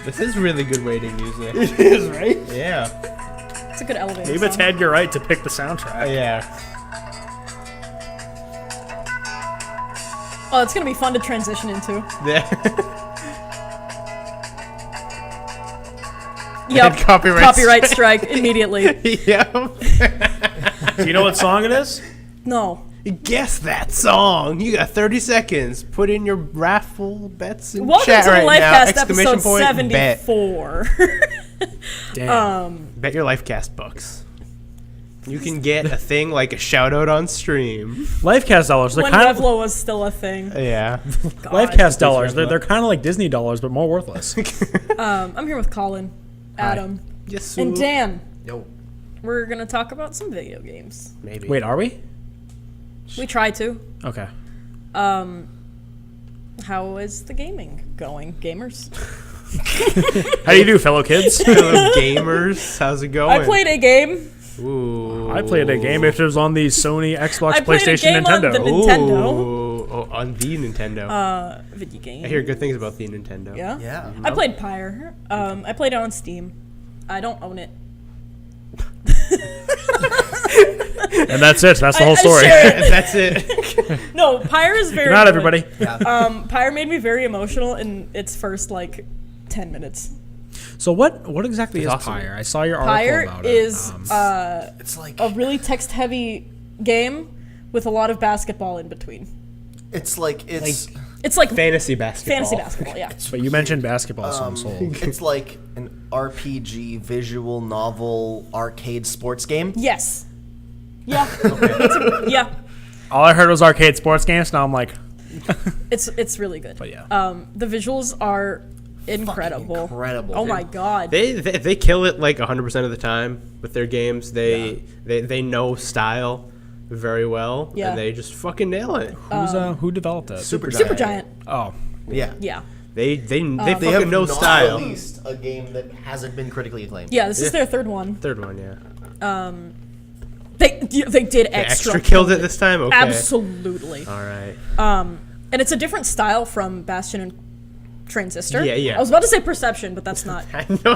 This is really good waiting music. It is, right? Yeah. It's a good elevator Maybe it's song. Edgar Wright to pick the soundtrack. Yeah. Oh, it's going to be fun to transition into. Yeah. Yep. Copyright strike immediately. Yep. Do you know what song it is? No. Guess that song. You got 30 seconds. Put in your raffle bets in Welcome chat to the right now. Lifecast Exclamation episode point, 74. Damn. Bet your Lifecast bucks. You can get a thing like a shout out on stream. Lifecast dollars. They're When kind of Revlo was still a thing. Yeah. Lifecast dollars. They're kind of like Disney dollars, but more worthless. I'm here with Colin, Adam, Yes. and Dan. Yo. We're going to talk about some video games. Maybe. Wait, are we? We try to. Okay. How is the gaming going, gamers? How do you do, fellow kids? Hello, gamers. How's it going? I played a game. Ooh. I played a game if it was on the Sony, Xbox, I played a PlayStation, game on Nintendo. the Nintendo. Ooh. Oh, on the Nintendo. Video game. I hear good things about the Nintendo. Yeah? Yeah. I played Pyre. I played it on Steam. I don't own it. And that's it. That's the whole I story. share it. That's it. No, Pyre is very Good night, good. everybody. Yeah. Pyre made me very emotional in its first, 10 minutes. So what exactly is awesome. Pyre? I saw your article Pyre about is it. It's like a really text-heavy game with a lot of basketball in between. it's It's like Fantasy basketball. fantasy basketball, yeah. But you mentioned basketball, so I'm sold. it's like an RPG visual novel arcade sports game. Yes. Yeah. Yeah. All I heard was arcade sports games. Now I'm like, It's really good. but yeah. The visuals are incredible. incredible. Oh my god. They kill it 100% of the time with their games. They know style very well. Yeah. And they just fucking nail it. Who developed it? Supergiant. Oh, Yeah. Yeah. They They fucking have know not style. released a game that hasn't been critically acclaimed. Yeah, this is their third one. Third one, yeah. They did Extra killed it this time? Okay. Absolutely. All right. And it's a different style from Bastion and Transistor. Yeah. I was about to say Perception, but that's not. No.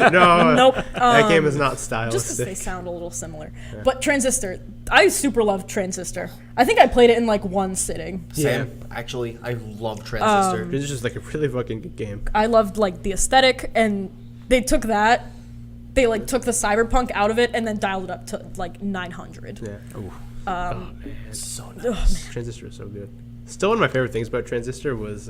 No. Nope. That game is not stylistic. Just because they sound a little similar. But Transistor, I super love Transistor. I think I played it in one sitting. Same. Actually, I love Transistor. It's just a really fucking good game. I loved the aesthetic, and they took that. They took the cyberpunk out of it and then dialed it up to 900. Yeah. so nice. Transistor is so good. Still one of my favorite things about Transistor was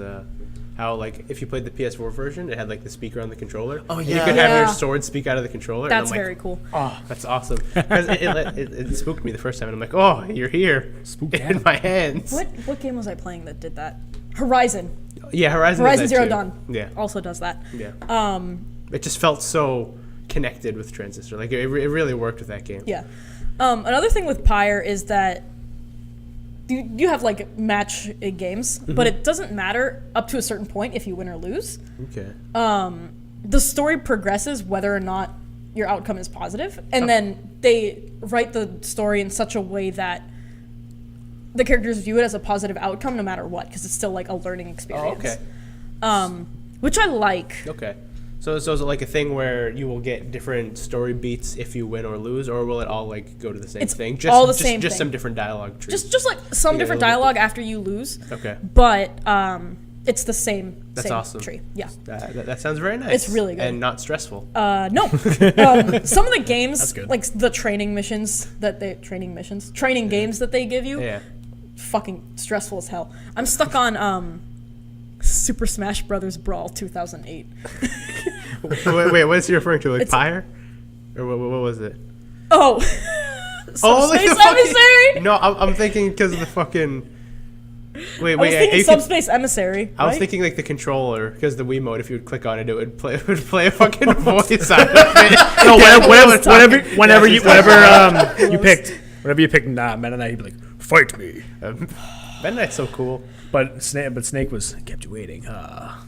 how if you played the PS4 version, it had the speaker on the controller. Oh, And yeah. you could have your Yeah. sword speak out of the controller. That's and I'm very cool. Oh, that's awesome. 'Cause it spooked me the first time, and I'm like, oh, you're here Spooked in out. my hands. What game was I playing that did that? Horizon. Yeah, Horizon. Horizon does that Zero too. Dawn. Yeah. Also does that. Yeah. It just felt so connected with Transistor. It really worked with that game. Yeah. Another thing with Pyre is that you have match games, but it doesn't matter up to a certain point if you win or lose. Okay. The story progresses whether or not your outcome is positive, and then they write the story in such a way that the characters view it as a positive outcome no matter what, because it's still a learning experience. Oh, okay. Which I like. Okay. So is it a thing where you will get different story beats if you win or lose, or will it all go to the same It's thing? all the same Just thing. some different dialogue trees. Just some Okay, different a little bit. dialogue after you lose, Okay. but it's the same. That's same awesome. Tree. Yeah. That sounds very nice. It's really good. and not stressful. No. Some of the games, That's good. the training games that they give you, Yeah. fucking stressful as hell. I'm stuck on Super Smash Brothers Brawl 2008. wait, what's he referring to? It's- Pyre? Or what was it? Oh. Subspace the fucking- Emissary? No, I'm thinking because of the fucking. Wait. I was thinking you could- Subspace Emissary. I was right? thinking the controller, because the Wiimote, if you would click on it, it would play a fucking voice out of it. No, whenever you Close. picked Mennonite, he'd be like, "Fight me." Mennonite's so cool. But Snake kept you waiting.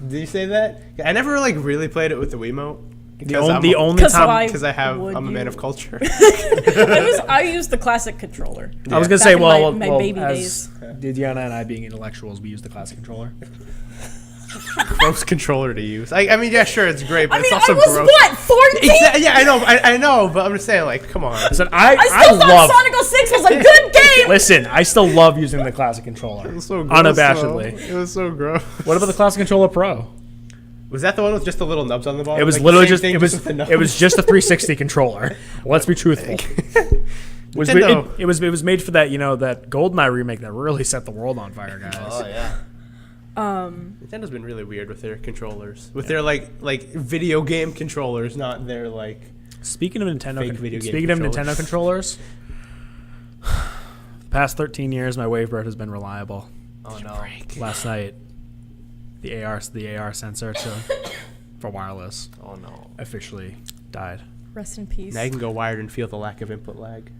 Did you say that? I never really played it with the Wiimote. The only 'Cause time why- Because I'm would a man you? of culture. I used the classic controller. I was gonna Back say, in well, my well baby as days. Diana and I being intellectuals, we use the classic controller. gross controller to use. I mean, yeah, sure, it's great, but I mean, it's also I was gross. what, 14? Yeah, I know, but I'm just saying, like, come on. Listen, I still thought Sonic 06 was a good game. Listen, I still love using the classic controller. It was so gross, Unabashedly. though. It was so gross. What about the classic controller Pro? Was that the one with just the little nubs on the bottom? It was Like, literally the just same thing, with the nubs? it was just a 360 controller. Let's be truthful. Nintendo. It was made for that that GoldenEye remake that really set the world on fire, guys. Oh yeah. Nintendo's been really weird with their controllers, with their like video game controllers, not their like. Speaking of Nintendo, Fake video game Nintendo controllers, the past 13 years, my Wavebird has been reliable. Oh no. Last night, the AR sensor for wireless Oh no. officially died. Rest in peace. Now you can go wired and feel the lack of input lag.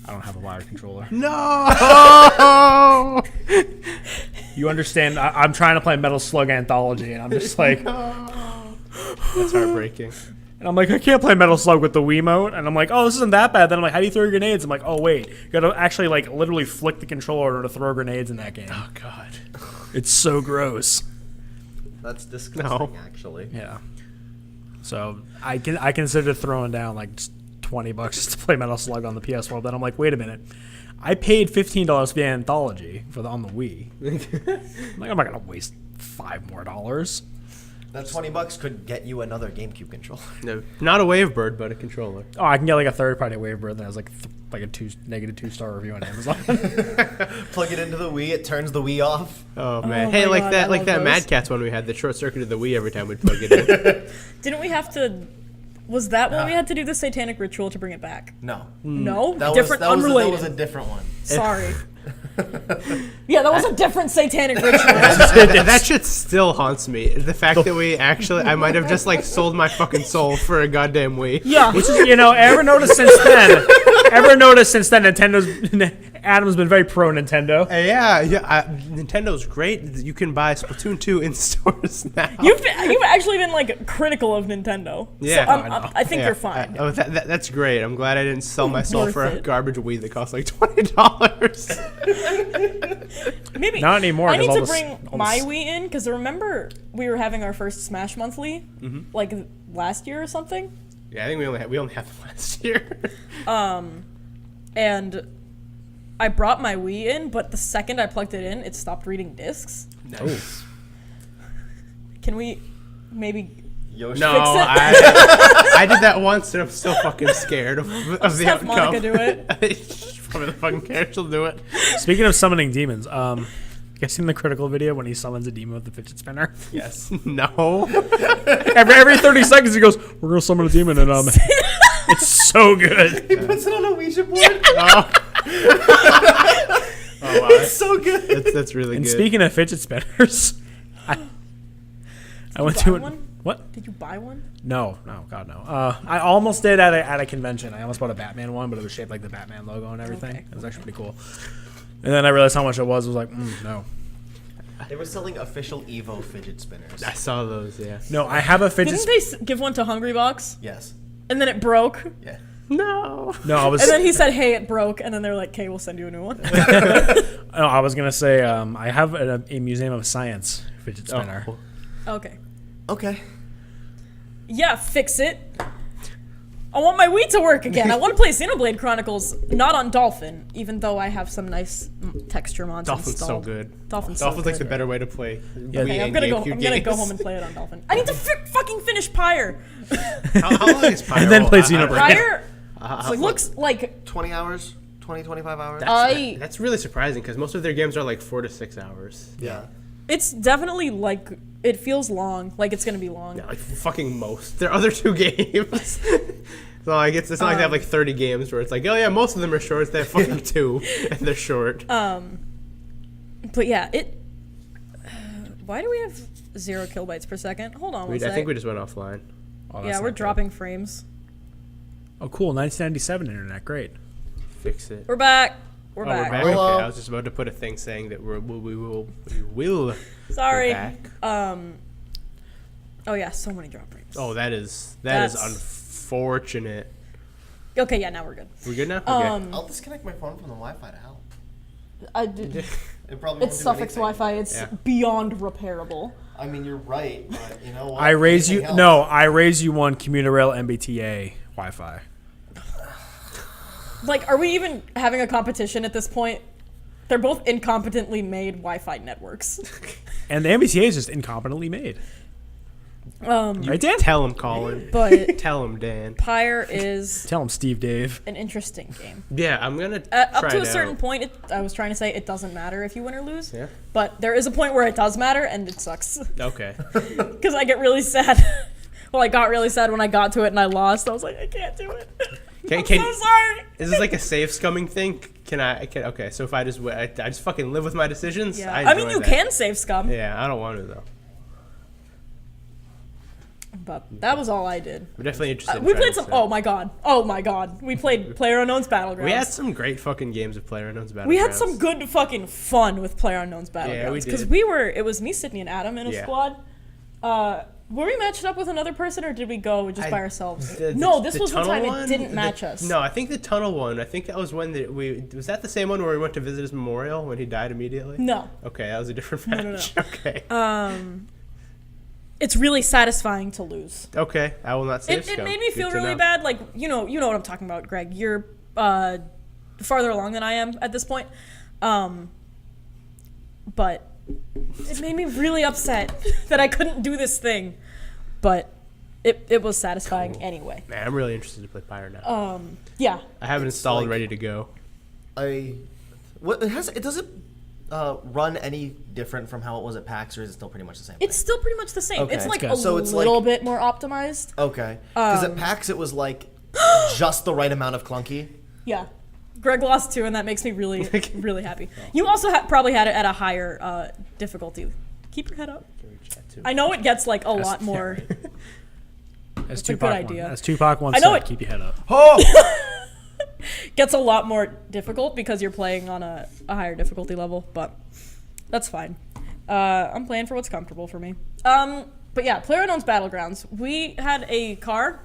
I don't have a wired controller. No. You understand? I'm trying to play Metal Slug Anthology, and I'm just like, That's heartbreaking. and I'm like, I can't play Metal Slug with the Wiimote, and I'm like, oh, this isn't that bad. Then I'm like, how do you throw your grenades? I'm like, oh wait, you gotta actually like literally flick the controller in order to throw grenades in that game. Oh God. It's so gross. That's disgusting. No. Actually. Yeah. So I considered throwing down like just $20 just to play Metal Slug on the PS4. Then I'm like, wait a minute, I paid $15 for the Anthology on the Wii. I'm like, I'm not gonna waste $5 more. That $20 could get you another GameCube controller. No, not a Wavebird, but a controller. Oh, I can get like a third-party Wavebird that has like a -2 review on Amazon. Plug it into the Wii, it turns the Wii off. Oh man, Oh hey, my like God, that, I like love that those. Mad Catz one we had that short circuited the Wii every time we'd plug it in. Didn't we have to? Was that when we had to do the satanic ritual to bring it back? No. No, That different, was, unrelated. that was a different one. Sorry. Yeah, that was a different satanic ritual. That shit still haunts me. The fact that we actually, I might have just like sold my fucking soul for a goddamn Wii. Yeah. Which is, ever noticed since then? Adam's been very pro Nintendo. Nintendo's great. You can buy Splatoon 2 in stores now. You've actually been like critical of Nintendo. Yeah. So I know. I think Yeah, you're fine. That's great. I'm glad I didn't sell my soul Worth for a it. garbage Wii that costs like $20. Maybe Not anymore, I 'cause need all to this- bring all my this- Wii in because remember we were having our first Smash Monthly like last year or something, Yeah, I think we only had them last year. and I brought my Wii in, but the second I plugged it in, it stopped reading discs. Nice. Can we maybe? Yoshi. No, Fix it. I did that once, and I'm still fucking scared of the have outcome. Monica do it. Probably the fucking care she'll do it. Speaking of summoning demons, you guys seen the critical video when he summons a demon with the fidget spinner? Yes. No. every 30 seconds he goes, "We're gonna summon a demon," and it's so good. He puts it on a Ouija board. Oh. Oh wow. It's so good. That's really And good. speaking of fidget spinners, I went buy to one? What? Did you buy one? No, God, no. I almost did at a convention. I almost bought a Batman one, but it was shaped like the Batman logo and everything. Okay. It was actually pretty cool. And then I realized how much it was. I was like, no. They were selling official Evo fidget spinners. I saw those. Yeah. No, I have a fidget Didn't they give one to Hungry Box Yes. and then it broke? Yeah. No. No, I was. And then he said, "Hey, it broke," and then they're like, "Okay, we'll send you a new one." No, I was gonna say I have a Museum of Science fidget spinner. Oh. Okay. Okay. Yeah, fix it. I want my Wii to work again. I want to play Xenoblade Chronicles, not on Dolphin, even though I have some nice texture mods Dolphin's so installed. good. Dolphin's Dolphin's so like the good. better way to play. Okay, I'm gonna go home and play it on Dolphin. I need to fucking finish Pyre. How long is Pyro? And then play I don't Xenoblade. know. Pyre like looks like 20 hours? 20, 25 hours? That's really surprising because most of their games are like 4 to 6 hours. Yeah. it's definitely like it feels long, like it's gonna be long. Yeah, like fucking most. Their other 2 games. So like it's not like they have like 30 games where it's like, oh yeah, most of them are short. They have fucking 2 and they're short. But yeah, it. Why do we have 0 kilobytes per second? Hold on one I sec. think we just went offline. Oh, that's Yeah, not we're good. dropping frames. Oh, cool. 1997 internet. Great. Fix it. We're back. We're Oh, back. we're back. Hello. Okay, I was just about to put a thing saying that we will. Sorry. We're back. Oh yeah, so many drop frames. Oh, that is That's- unfortunate. Okay, yeah, now we're good. We good now? Okay. I'll disconnect my phone from the Wi-Fi to help. It probably It's won't do suffix anything. Wi-Fi. It's Yeah. beyond repairable. I mean, you're right, but you know what? I raise you. Anything No, else? I raise you one commuter rail MBTA Wi-Fi. Like, are we even having a competition at this point? They're both incompetently made Wi-Fi networks. And the MBTA is just incompetently made. Right, Dan? Tell him, Colin. But Tell him, Dan. Pyre is Tell him, Steve Dave. an interesting game. Yeah, I'm gonna Up try to a it certain out. point, I was trying to say it doesn't matter if you win or lose. Yeah. But there is a point where it does matter, and it sucks. Okay. Because I get really sad. Well, I got really sad when I got to it and I lost. I was like, I can't do it. I'm so sorry. Is this like a save scumming thing? Okay, so if I just I just fucking live with my decisions. Yeah. I I mean, enjoy you that. can save scum. Yeah, I don't want to though. But that was all I did. I'm definitely interested. in We trying played this some. out. Oh my god. We played PlayerUnknown's Battlegrounds. We had some great fucking games of PlayerUnknown's Battlegrounds. We had some good fucking fun with PlayerUnknown's Battlegrounds. Yeah, we Because did. it was me, Sydney, and Adam in a Yeah. squad. Were we matched up with another person, or did we go just by ourselves? The No, this was the tunnel time one? it didn't match us. No, I think the tunnel one. I think that was when was that the same one where we went to visit his memorial when he died immediately? No. Okay, that was a different No, match. no. Okay. It's really satisfying to lose. Okay, I will not save It scum. made me Good feel to really know. bad. Like, you know what I'm talking about, Greg. You're farther along than I am at this point. But it made me really upset that I couldn't do this thing. But it was satisfying anyway. Man, I'm really interested to play Pyre now. Yeah. I have it installed, like- ready to go. It doesn't run any different from how it was at PAX, or is it still pretty much the same? It's still pretty much the same. Okay. It's like It's a good. So it's little like- bit more optimized. Okay, because at PAX it was like just the right amount of clunky. Yeah. Greg lost too, and that makes me really, really happy. You also probably had it at a higher difficulty. Keep your head up. I know it gets like a lot more. As a Tupac good one- idea. As Tupac once I know said, it- keep your head up. Oh, Gets a lot more difficult because you're playing on a higher difficulty level, but that's fine. I'm playing for what's comfortable for me. But yeah, PlayerUnknown's Battlegrounds. We had a car,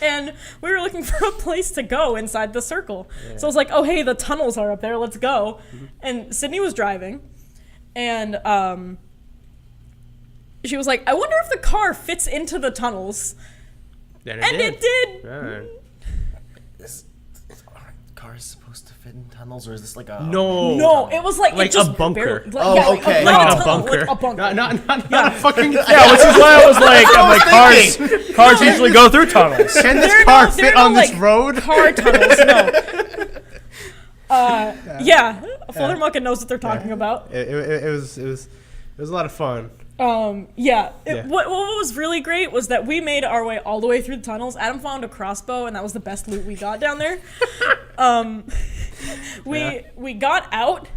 and we were looking for a place to go inside the circle. So I was like, oh, hey, the tunnels are up there. Let's go. And Sydney was driving, and she was like, I wonder if the car fits into the tunnels. And It did. Alright. are cars supposed to fit in tunnels, or is this like a No, it was like Like it just a bunker. barely- Oh, yeah, like, okay. like Like a a tunnel, bunker. like a bunker. Not a fucking. Yeah, which is why I was like, cars usually go through tunnels. Can this There are car no- there fit are on no, this like, road? Car tunnels, no. Yeah, Father Muckin knows what they're talking about. It was a lot of fun. Yeah. Yeah. What was really great was that we made our way all the way through the tunnels. Adam found a crossbow, and that was the best loot we got down there. We got out.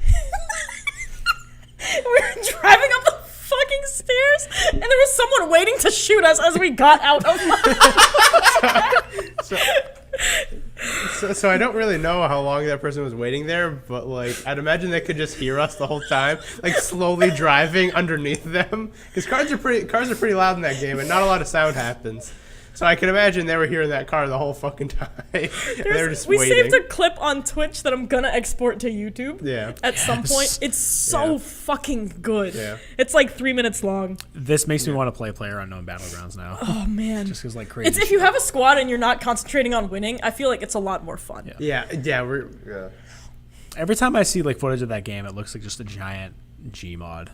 We were driving up the fucking stairs, and there was someone waiting to shoot us as we got out of So I don't really know how long that person was waiting there, but like I'd imagine they could just hear us the whole time, like slowly driving underneath them. Because cars are pretty loud in that game, and not a lot of sound happens. So I can imagine they were hearing that car the whole fucking time. They were just we waiting. saved a clip on Twitch that I'm gonna export to YouTube. Yeah. At some point, it's so Yeah. fucking good. Yeah. It's like 3 minutes long. This makes me want to play PlayerUnknown Battlegrounds now. Oh man. Just because like crazy. It's if you have a squad and you're not concentrating on winning, I feel like it's a lot more fun. Yeah. Yeah. Every time I see like footage of that game, it looks like just a giant Gmod.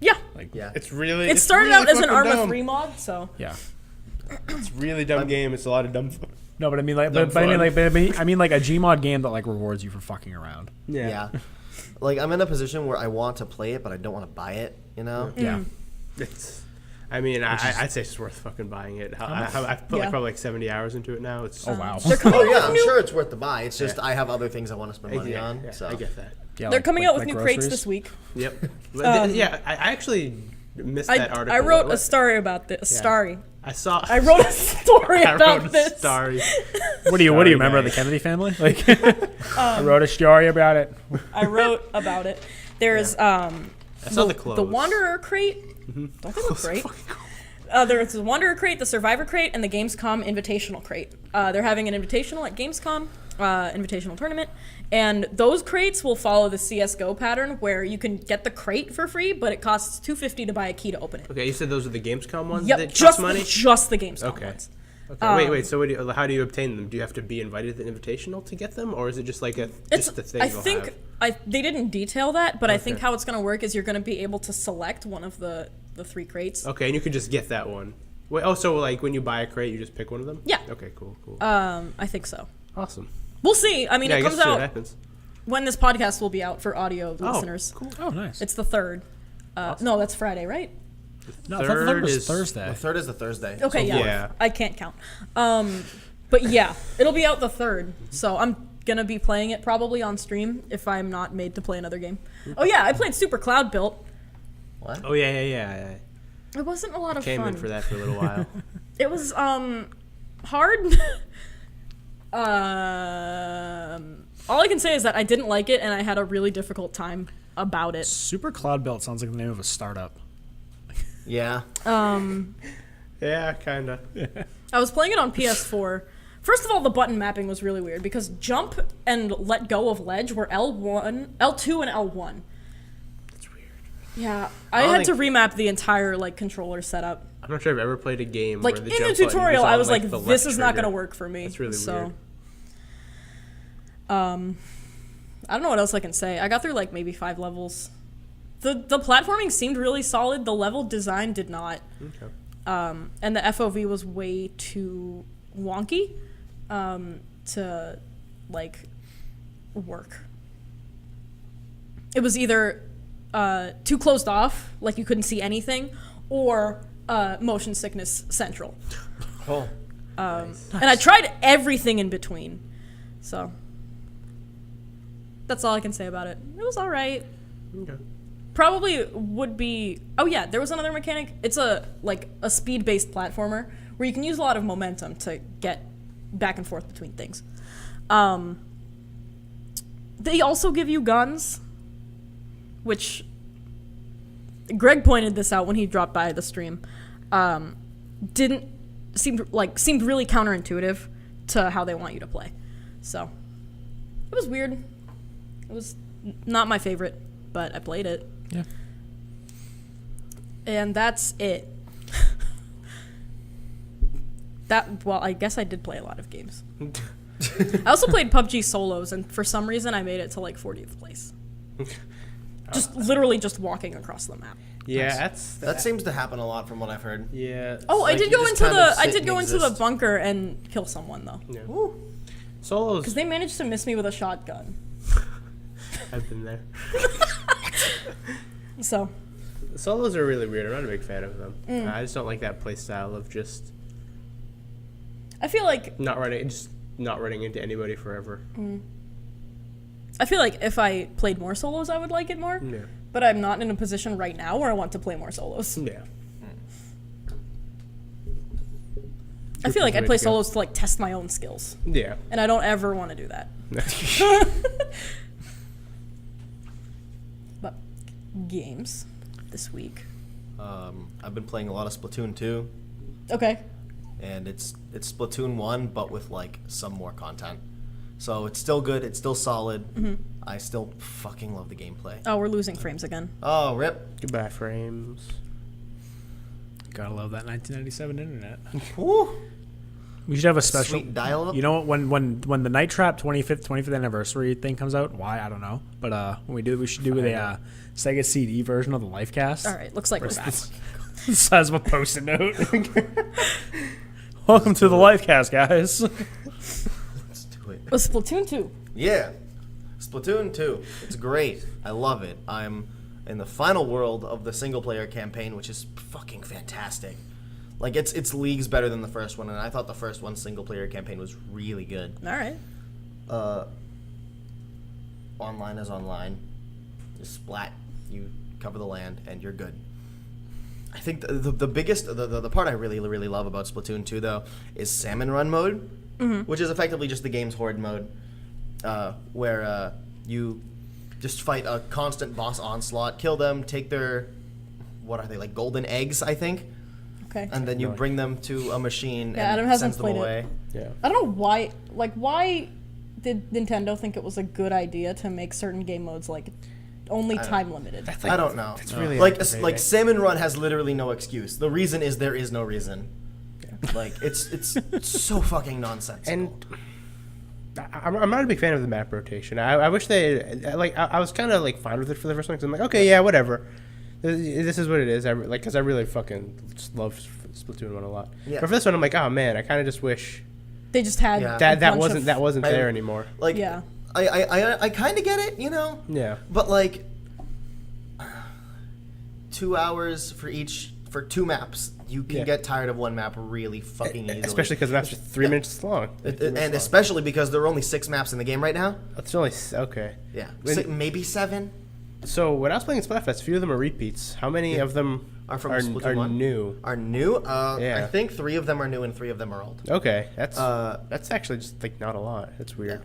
Yeah. Like Yeah. It's really. It it's started really out as an fucking Arma dumb. 3 mod, so yeah. It's a really dumb game. It's a lot of dumb fun. No, but I mean like, Dumb but I mean fun. like, I mean like a Gmod game that like rewards you for fucking around. Yeah. Like I'm in a position where I want to play it, but I don't want to buy it. You know. Yeah. It's. I mean, I'd say it's worth fucking buying it. I've put Yeah. like probably like 70 hours into it now. It's. Oh wow. they're coming Oh out yeah, with I'm new, sure it's worth the buy. It's just Yeah. I have other things I want to spend money on. Yeah, So I get that. Yeah, they're like- coming like- out with like new crates groceries. this week. Yep. Yeah, I actually missed that article. I wrote a What- story about this. Yeah. Story. I saw. I wrote a story I about wrote a this. story. What do you Sorry, remember of the guys. Kennedy family? Like I wrote a story about it. I wrote about it. There's I saw the clothes. the Wanderer crate. Don't they look great? There's the Wanderer crate, the Survivor crate, and the Gamescom Invitational crate. They're having an invitational at Gamescom, invitational tournament, And those crates will follow the CS:GO pattern where you can get the crate for free, but it costs $250 to buy a key to open it. Okay, you said those are the Gamescom ones Yep, that just cost money? just the Gamescom Okay. ones. Okay, wait. So how do you obtain them? Do you have to be invited to the invitational to get them, or is it just like just the thing? I you'll think have? they didn't detail that, but I think Okay. how it's going to work is you're going to be able to select one of the 3 crates. Okay, and you can just get that one. Wait, oh, so like when you buy a crate, you just pick one of them? Yeah. Okay, cool. I think so. Awesome. We'll see. I mean, Yeah, I it guess comes see what out happens. when this podcast will be out for audio listeners. Cool. Oh, nice. It's the 3rd. No, that's Friday, right? No, I thought the third was is- Thursday. The 3rd is the Thursday. Okay, So yeah. 4th. I can't count. But yeah, it'll be out the 3rd. So I'm gonna be playing it probably on stream if I'm not made to play another game. Oh yeah, I played Super Cloud Built. What? Oh yeah. It wasn't a lot of Came fun. in for that for a little while. It was hard. All I can say is that I didn't like it and I had a really difficult time about it. Super Cloud Belt sounds like the name of a startup. Yeah. Yeah, kinda. I was playing it on PS4. First of all, the button mapping was really weird because jump and let go of ledge were L2 and L1. That's weird. Yeah, I don't had to think- remap the entire like controller setup. I'm not sure I've ever played a game Like where the in jump the button tutorial, on, I was like, the "This left is not trigger. gonna work for me." That's really weird. I don't know what else I can say. I got through like maybe 5 levels. The platforming seemed really solid. The level design did not. Okay. And the FOV was way too wonky to like work. It was either too closed off, like you couldn't see anything, or motion sickness central. Oh. And I tried everything in between. So that's all I can say about it. It was all right. Okay. Probably would be. Oh yeah, there was another mechanic. It's a speed-based platformer where you can use a lot of momentum to get back and forth between things. They also give you guns, which Greg pointed this out when he dropped by the stream. Seemed really counterintuitive to how they want you to play. So it was weird. It was not my favorite, but I played it. Yeah. And that's it. I guess I did play a lot of games. I also played PUBG solos, and for some reason I made it to like 40th place. Literally just walking across the map. Yeah, That seems to happen a lot from what I've heard. yeah. Oh, I Like, did you go just into kind of the sit and the exist. bunker and kill someone though. Yeah. Woo. Solos. Because they managed to miss me with a shotgun. I've been there. So Solos are really weird. I'm not a big fan of them. I just don't like that play style of just I feel like not running into anybody forever. if I played more solos, I would like it more. Yeah. But I'm not in a position right now where I want to play more solos. Yeah. I feel like I'd Way play to go. solos to like test my own skills, Yeah. and I don't ever want to do that. But games this week. I've been playing a lot of Splatoon 2, Okay. and it's Splatoon 1, but with like some more content. So it's still good. It's still solid. I still fucking love the gameplay. Oh, we're losing frames again. Oh, rip. Goodbye, frames. Gotta love that 1997 internet. Woo. We should have a special. Sweet dial-up. You know what? When the Night Trap 25th anniversary thing comes out, why I don't know, but when we do, we should do a Sega CD version of the Lifecast. All right, looks like we're back. The size of a post-it note. Welcome to the Lifecast, guys. Let's do it. Splatoon 2. Yeah. Splatoon 2. It's great. I love it. I'm in the final world of the single-player campaign, which is fucking fantastic. Like, it's leagues better than the first one, and I thought the first one's single-player campaign was really good. All right. Online is online. You splat, you cover the land, and you're good. I think the biggest, the part I really, really love about Splatoon 2, though, is Salmon Run mode, which is effectively just the game's Horde mode, where you just fight a constant boss onslaught, kill them, take their, what are they, like golden eggs, I think? Okay. And then you bring them to a machine Yeah, and Adam hasn't sends them played it. away. Yeah. I don't know why. Like, why did Nintendo think it was a good idea to make certain game modes like only time limited? I don't know. It's really like aggravating. Salmon Run has literally no excuse. The reason is there is no reason. Like it's so fucking nonsensical. And I'm not a big fan of the map rotation. I wish they like. I was kind of like fine with it for the first one because I'm like, okay, yeah, whatever. This is what it is. Because I really fucking just love Splatoon 1 a lot. Yeah. But for this one, I'm like, oh man, I kind of just wish They just had Yeah. a that bunch wasn't I- there anymore. like Yeah. I kind of get it, you know. Yeah. But like 2 hours for 2 maps, you can Yeah. get tired of one map really fucking easily. Especially because the maps are 3 minutes long. and especially because there are only 6 maps in the game right now. It's only okay. Yeah, When- maybe 7 So when I was playing Splatfest, a few of them are repeats. How many of them are from Splatoon 1. new? Are new. Yeah. I think 3 of them are new and 3 of them are old. Okay, that's Uh, actually just like not a lot. That's weird.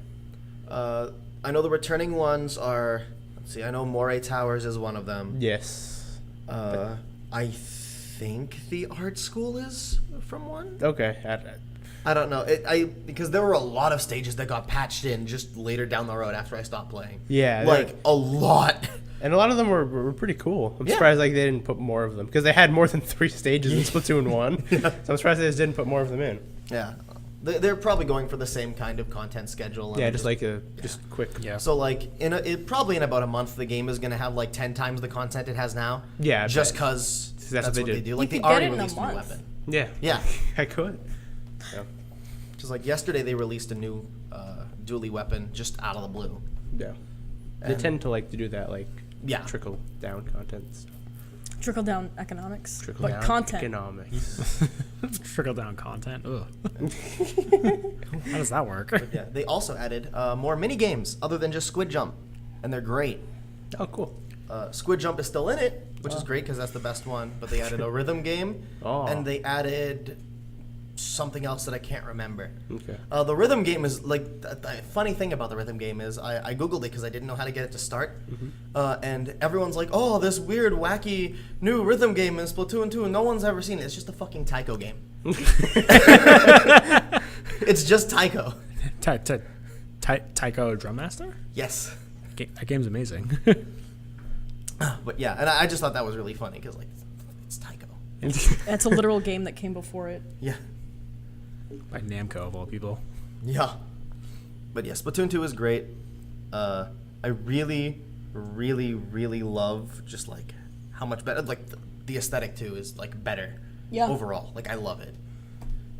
I know the returning ones are. Let's see. I know Moray Towers is one of them. Yes. I think the art school is from 1. Okay. I don't know. Because there were a lot of stages that got patched in just later down the road after I stopped playing. Yeah, like a lot. And a lot of them were pretty cool. I'm Yeah. surprised like they didn't put more of them because they had more than 3 stages in Splatoon 1. So I'm surprised they just didn't put more of them in. Yeah, they're probably going for the same kind of content schedule. Yeah, and just like a quick. Yeah. so like probably in about a month the game is gonna have like 10 times the content it has now. Yeah, I just bet. because That's what they do. do. Like You they could get already it in a released a new month. weapon. Yeah. Yeah, I could. Yeah. just like yesterday they released a new dually weapon just out of the blue. Yeah. They And- tend to like to do that like Yeah. trickle down content stuff. Trickle down economics. Trickle but down content. economics. Trickle down content. Ugh. How does that work? Yeah, they also added more mini games other than just Squid Jump, and they're great. Oh, cool. Squid Jump is still in it, which is great because that's the best one. But they added a rhythm game, Oh. and they added something else that I can't remember. Okay. The rhythm game is like the funny thing about the rhythm game is I googled it because I didn't know how to get it to start, and everyone's like, "Oh, this weird, wacky new rhythm game in Splatoon 2, and no one's ever seen it. It's just a fucking taiko game. It's just taiko. Taiko Drum Master? Yes, That game's amazing. but yeah, and I just thought that was really funny because like it's taiko. That's a literal game that came before it. Yeah. By Namco, of all people. Yeah. But yeah, Splatoon 2 is great. I really, really, really love just like how much better, like the aesthetic too is like better. Yeah. Overall, like I love it.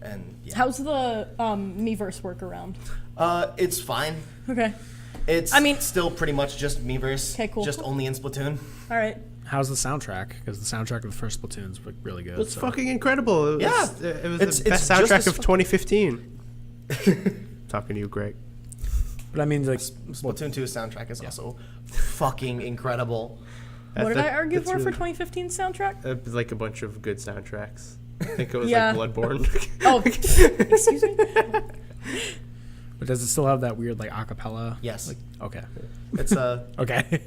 And yeah. How's the Miiverse workaround? It's fine. Okay. It's I mean- still pretty much just Miiverse. Okay, cool. Just only in Splatoon. All right. How's the soundtrack? Because the soundtrack of the first Splatoon's really good. It's so. fucking incredible. It was, Yeah. it was It's- the best it's just soundtrack as of fu- 2015. Talking to you, Greg. But I mean, like, Splatoon 2's soundtrack is also fucking incredible. What did I argue that's for really- 2015 soundtrack? Like a bunch of good soundtracks. I think it was Yeah. like Bloodborne. Oh, excuse me. but does it still have that weird like acapella? Yes. Okay. It's a Okay.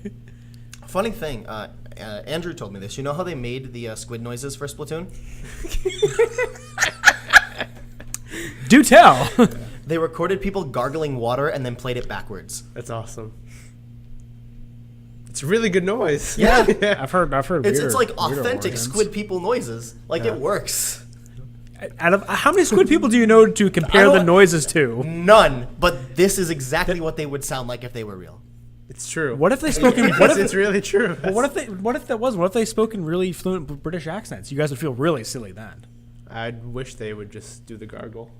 funny thing. Andrew told me this. You know how they made the squid noises for Splatoon? Do tell. They recorded people gargling water and then played it backwards. That's awesome. It's a really good noise. Yeah. I've heard. It's weirder- like weirder authentic origins. squid people noises. Like Yeah. it works. Out of how many squid people do you know to compare I the don't- noises to? None. But this is exactly what they would sound like if they were real. It's true. What if they spoke in? It's really true. Well, what if that was? What if they spoke in really fluent British accents? You guys would feel really silly then. I wish they would just do the gargle.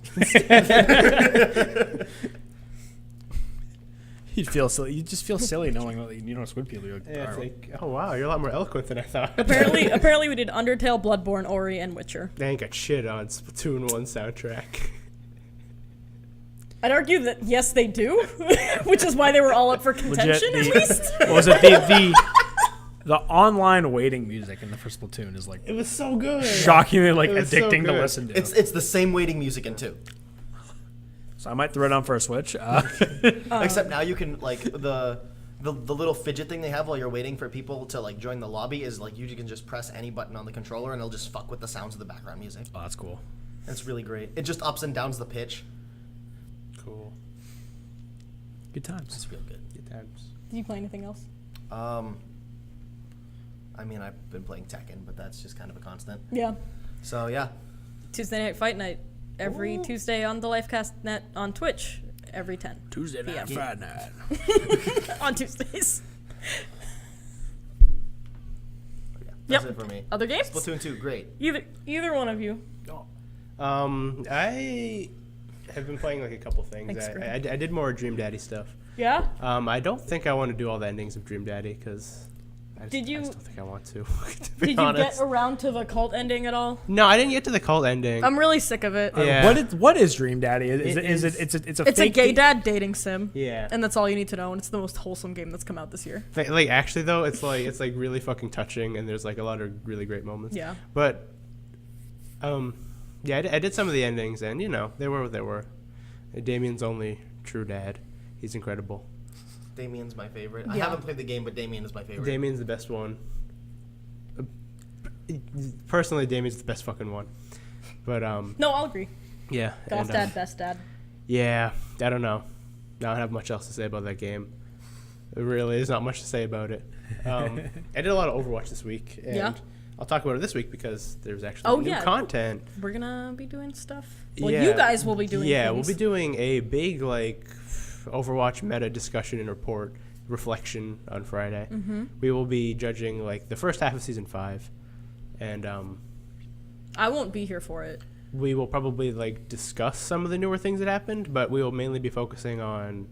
You'd feel silly. You just feel silly knowing that you know squid people. You're like, Yeah, it's "Oh." like, oh wow, you're a lot more eloquent than I thought. apparently we did Undertale, Bloodborne, Ori, and Witcher. They ain't got shit on Splatoon 1 soundtrack. I'd argue that yes, they do, which is why they were all up for contention at least. What was it? The online waiting music in the first Splatoon is like It was so good. shockingly like It was so addicting to good. listen to. It's the same waiting music in 2. So I might throw it on for a Switch. Except now you can like the little fidget thing they have while you're waiting for people to like join the lobby is like you can just press any button on the controller and it'll just fuck with the sounds of the background music. Oh, that's cool. And it's really great. It just ups and downs the pitch. Cool. 'Cause, like, I don't know. Cool. I Good times. It's real good. Good times. Did you play anything else? I mean, I've been playing Tekken, but that's just kind of a constant. Yeah. So yeah, Tuesday Night Fight Night. Every Tuesday on the Lifecast net on Twitch. Every 10. Tuesday night, PM. Friday night. On Tuesdays. yeah that's Yep. it for me. Other games? Splatoon 2, great. Either one of you. I have been playing like a couple things. Thanks, I did more Dream Daddy stuff. Yeah? I don't think I want to do all the endings of Dream Daddy because I Did you- just don't think I want to. To be Did you honest. get around to the cult ending at all? No, I didn't get to the cult ending. I'm really sick of it. Yeah. What is Dream Daddy? It's It's a fake gay game? dad dating sim. Yeah. And that's all you need to know, and it's the most wholesome game that's come out this year. Like actually though, it's like really fucking touching, and there's like a lot of really great moments. Yeah. But, yeah, I did some of the endings, and you know they were what they were. Damien's only true dad. He's incredible. Damien's my favorite. I Yeah. haven't played the game, but Damien is my favorite. Damien's the best one. Personally, Damien's the best fucking one. But No, I'll agree. yeah. Golf and, dad, best dad. Yeah, I don't know. I don't have much else to say about that game. There really is not much to say about it. I did a lot of Overwatch this week, and Yeah. I'll talk about it this week because there's actually new yeah. content. We're gonna be doing stuff. Well, Yeah. you guys will be doing Yeah, things. we'll be doing a big like Overwatch meta discussion and report reflection on Friday. Mm-hmm. We will be judging like the first half of season 5, and I won't be here for it. we will probably like discuss some of the newer things that happened, but we will mainly be focusing on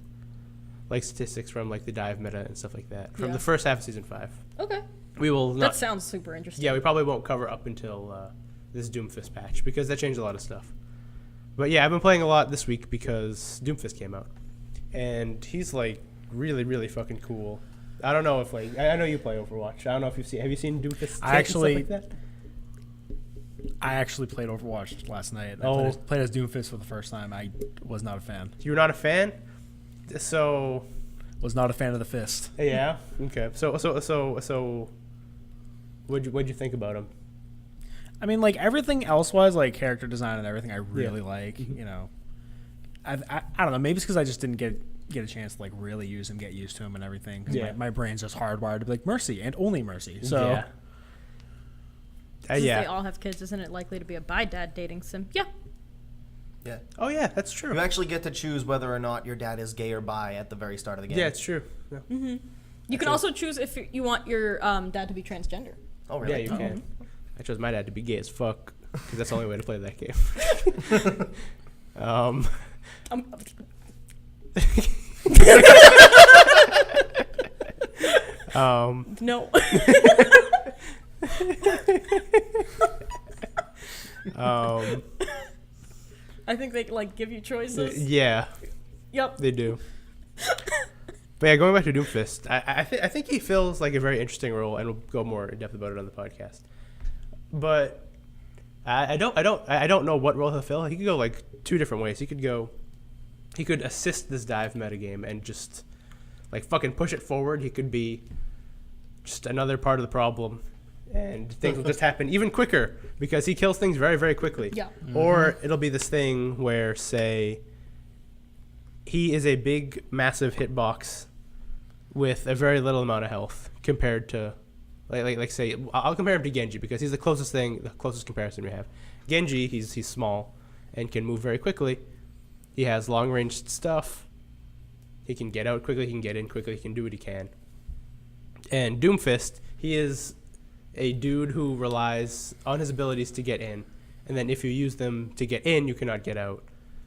like statistics from like the dive meta and stuff like that from Yeah. the first half of season 5. Okay. We will That not. sounds super interesting. Yeah, we probably won't cover up until this Doomfist patch because that changed a lot of stuff. But yeah, I've been playing a lot this week because Doomfist came out, and he's like really, really fucking cool. I don't know if like I know you play Overwatch. I don't know if have you seen Doomfist? I actually- and stuff like that? I actually played Overwatch last night. I Oh. played as Doomfist for the first time. I was not a fan. You're not a fan, so Was not a fan of the fist. yeah, okay. So, what'd you think about him? I mean, like everything else was like character design and everything. I really like. You know, I don't know. Maybe it's because I just didn't get a chance to like really use him, get used to him, and everything. 'Cause Yeah. my brain's just hardwired to be like Mercy and only Mercy. So yeah. Since Yeah. they all have kids, isn't it likely to be a bi dad dating sim? Yeah. Yeah. Oh yeah, that's true. You actually get to choose whether or not your dad is gay or bi at the very start of the game. Yeah, it's true. Yeah, You can also choose if you want your dad to be transgender. Oh, yeah really? you can. I chose my dad to be gay as fuck because that's the only way to play that game. Um, no. I think they like give you choices. Yeah, Yep. they do. But yeah, going back to Doomfist, I think he fills like a very interesting role, and we'll go more in depth about it on the podcast. But I don't know what role he'll fill. He could go like two different ways. He could assist this dive metagame and just like fucking push it forward. He could be just another part of the problem, and things will just happen even quicker because he kills things very, very quickly. Yeah. Or it'll be this thing where, say, he is a big, massive hitbox with a very little amount of health compared to, like say, I'll compare him to Genji because he's the closest comparison we have. Genji, he's small and can move very quickly. He has long-range stuff. He can get out quickly. He can get in quickly. He can do what he can. And Doomfist, he is a dude who relies on his abilities to get in, and then if you use them to get in, you cannot get out.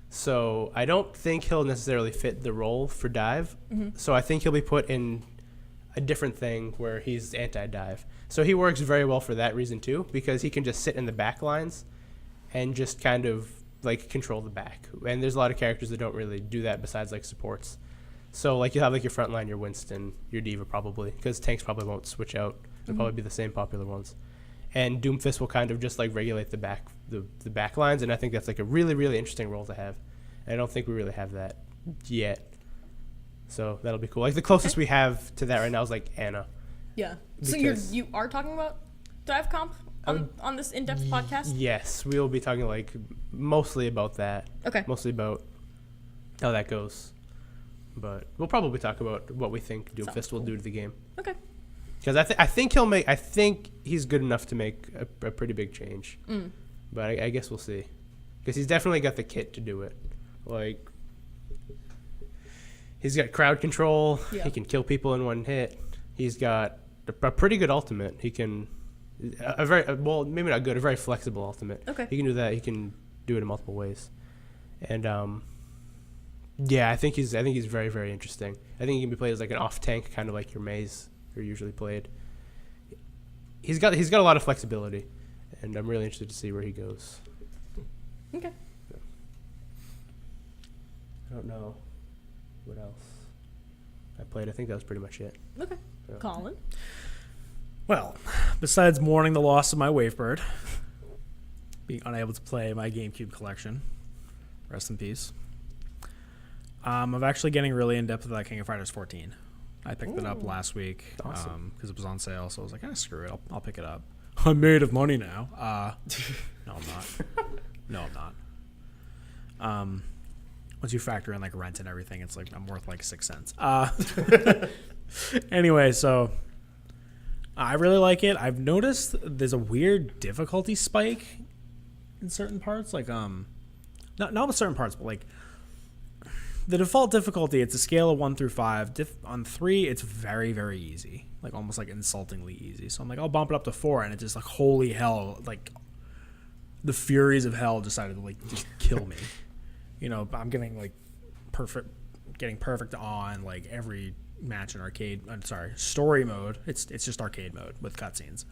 So I don't think he'll necessarily fit the role for dive. So I think he'll be put in a different thing where he's anti-dive. So he works very well for that reason too, because he can just sit in the back lines and just kind of like control the back. And there's a lot of characters that don't really do that besides like supports. So like you have like your front line, your Winston, your Diva probably, because tanks probably won't switch out. They'll probably be the same popular ones. And Doomfist will kind of just like regulate the back lines, and I think that's like a really, really interesting role to have. And I don't think we really have that yet. So that'll be cool. Like the closest we have to that right now is like Anna. Yeah. So Because- you are talking about dive comp on this in-depth podcast? Yes, we will be talking like mostly about that. Okay. Mostly about how that goes. But we'll probably talk about what we think Doomfist will do to the game. Okay. Because I think he'll make. I think he's good enough to make a pretty big change. But I guess we'll see. Because he's definitely got the kit to do it. Like, he's got crowd control. Yeah. He can kill people in one hit. He's got a pretty good ultimate. He can a very well, maybe not good, a very flexible ultimate. Okay. He can do that. He can do it in multiple ways. And yeah, I think he's very, very interesting. I think he can be played as like an off tank, kind of like your Maze are usually played. He's got a lot of flexibility, and I'm really interested to see where he goes. Okay. I don't know what else I played. I think that was pretty much it. Okay. Yeah. Colin. Well, besides mourning the loss of my Wavebird, being unable to play my GameCube collection, rest in peace. I'm actually getting really in depth with that King of Fighters 14. I picked it up last week because Awesome. it was on sale, so I was like, screw it, I'll pick it up. I'm made of money now. No, I'm not. No, I'm not. Once you factor in like rent and everything, it's like I'm worth like 6 cents. Anyway, so I really like it. I've noticed there's a weird difficulty spike in certain parts, like not with certain parts, but like the default difficulty. It's a scale of 1 through 5. On 3, it's very, very easy, like almost like insultingly easy. So I'm like, I'll bump it up to 4, and it's just like, holy hell, like the furies of hell decided to like just kill me. You know, I'm getting like perfect on like every match in arcade. I'm sorry, story mode. It's just arcade mode with cutscenes.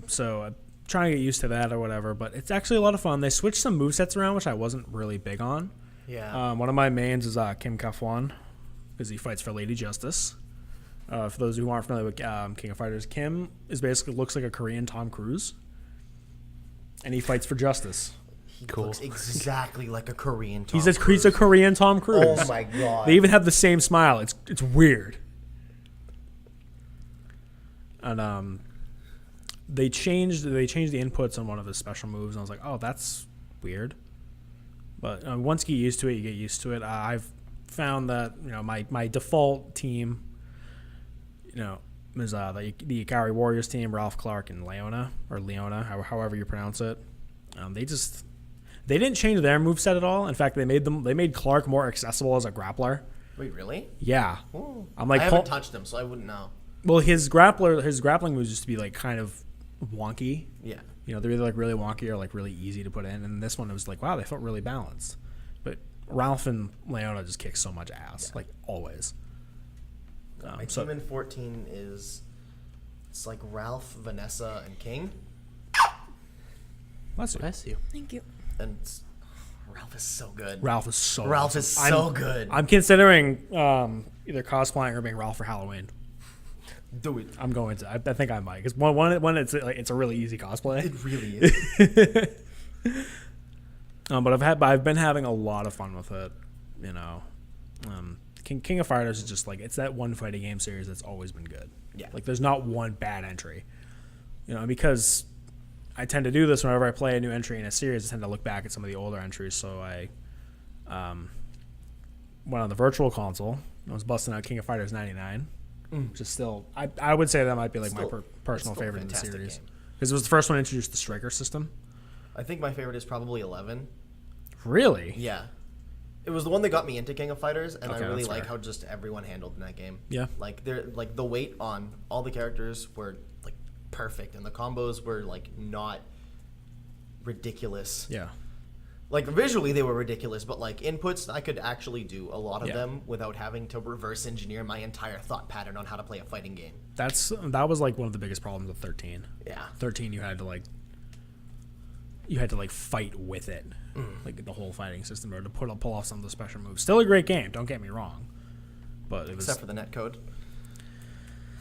So I'm trying to get used to that or whatever. But it's actually a lot of fun. They switched some movesets around, which I wasn't really big on. Yeah. One of my mains is Kim Kafwan, because he fights for Lady Justice. For those who aren't familiar with King of Fighters, Kim looks like a Korean Tom Cruise, and he fights for justice. He looks exactly like a Korean Tom He's a Cruise. Korean Tom Cruise. Oh my god. They even have the same smile. It's weird. And they changed the inputs on one of his special moves, and I was like, oh, that's weird. But once you get used to it, you get used to it. I've found that my default team, is the Ikari Warriors team, Ralph Clark and Leona, however you pronounce it. They didn't change their moveset at all. In fact, they made Clark more accessible as a grappler. Wait, really? Yeah. Oh. I'm like, I haven't touched him, so I wouldn't know. well, his grappling moves used to be like kind of wonky. Yeah. They're either like really wonky or like really easy to put in. And this one, it was like, wow, they felt really balanced. But Ralph and Leona just kick so much ass, like always. My team in 14 it's like Ralph, Vanessa, and King. Bless you. Thank you. And Ralph is so good. Ralph is so good. I'm considering either cosplaying or being Ralph for Halloween. Do it. I'm going to. I think I might, because one it's like it's a really easy cosplay. It really is. But I've been having a lot of fun with it. King of Fighters is just like, it's that one fighting game series that's always been good. Yeah. Like there's not one bad entry. Because I tend to do this whenever I play a new entry in a series. I tend to look back at some of the older entries. So I went on the virtual console. I was busting out King of Fighters 99, which is still, I would say that might be like my personal favorite in the series. Because it was the first one to introduce the striker system. I think my favorite is probably 11. Really? Yeah. It was the one that got me into King of Fighters, and Okay, I really that's like fair. how just everyone handled in that game. Yeah. Like the weight on all the characters were like perfect, and the combos were like not ridiculous. Yeah. Like visually they were ridiculous, but like inputs, I could actually do a lot of Yeah. them without having to reverse engineer my entire thought pattern on how to play a fighting game. That was like one of the biggest problems with 13. Yeah. 13, you had to fight with it, like the whole fighting system, or to pull off some of the special moves. Still a great game, don't get me wrong, but it was Except for the netcode.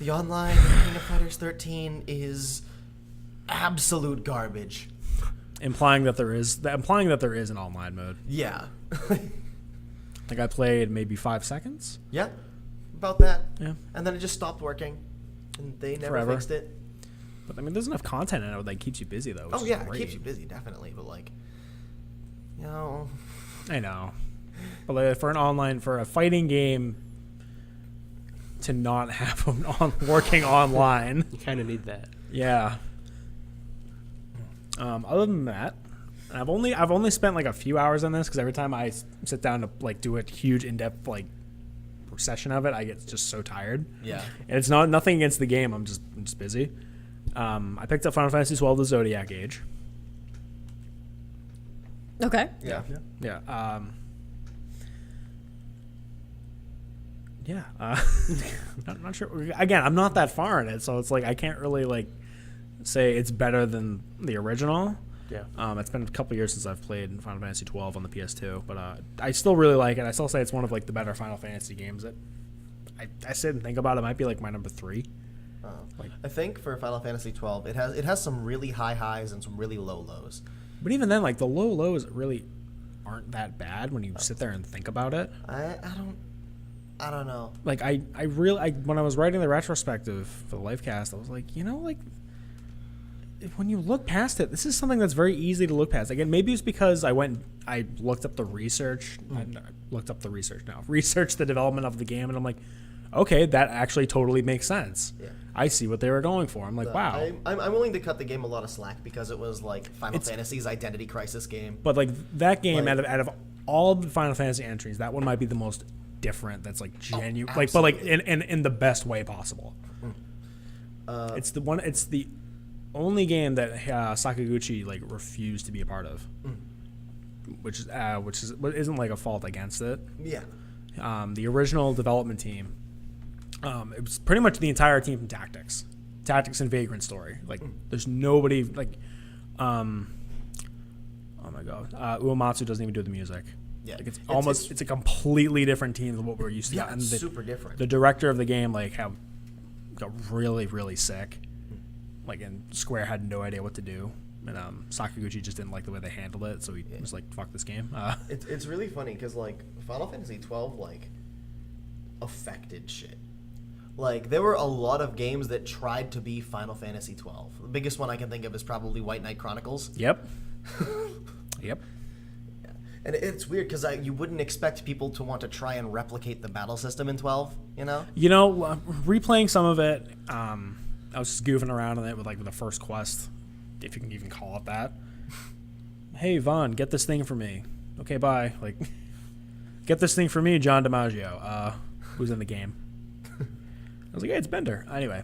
The online King of Fighters 13 is absolute garbage. implying that there is an online mode. Yeah. Like I played maybe 5 seconds. Yeah. About that. Yeah. And then it just stopped working. And they never Forever. fixed it. But I mean, there's enough content in it that keeps you busy though. Which Oh is yeah, great. it keeps you busy, definitely. But like, I know. But like, for a fighting game to not have them working online, You kind of need that. yeah. Other than that, I've only spent like a few hours on this because every time I sit down to like do a huge in-depth like session of it, I get just so tired. Yeah. And it's nothing against the game. I'm just busy. I picked up Final Fantasy XII: The Zodiac Age. Okay. Yeah. Yeah. Not sure. Again, I'm not that far in it, so it's like I can't really like say it's better than the original. Yeah. It's been a couple years since I've played Final Fantasy 12 on the PS2, but I still really like it. I still say it's one of like the better Final Fantasy games that I sit and think about. It might be like my number 3. I think for Final Fantasy 12, it has some really high highs and some really low lows. But even then, like the low lows really aren't that bad when you sit there and think about it. I don't know. Like I when I was writing the retrospective for the Lifecast, I was like, like when you look past it, this is something that's very easy to look past. Again, maybe it's because I looked up the research. Researched the development of the game, and I'm like, okay, that actually totally makes sense. Yeah. I see what they were going for. I'm like, wow. I'm willing to cut the game a lot of slack because it was like Final Fantasy's Identity Crisis game. But like that game, Like- out of all the Final Fantasy entries, that one might be the most different. That's like genuine, but like in the best way possible. It's the only game that Sakaguchi like refused to be a part of, which isn't like a fault against it. Yeah. The original development team, it was pretty much the entire team from Tactics and Vagrant Story. Like, there's nobody like, oh my god, Uematsu doesn't even do the music. Yeah. Like it's a completely different team than what we're used to. Yeah, And it's super different. The director of the game got really really sick. Like, and Square had no idea what to do, and Sakaguchi just didn't like the way they handled it, so he was like, "Fuck this game." It's really funny because like Final Fantasy 12 like affected shit. Like there were a lot of games that tried to be Final Fantasy 12. The biggest one I can think of is probably White Knight Chronicles. Yep. And it's weird because you wouldn't expect people to want to try and replicate the battle system in 12. Replaying some of it, I was just goofing around in it with the first quest, if you can even call it that. Hey Vaughn, get this thing for me. Okay, bye. Like, get this thing for me, John DiMaggio, who's in the game. I was like, hey, it's Bender. Anyway,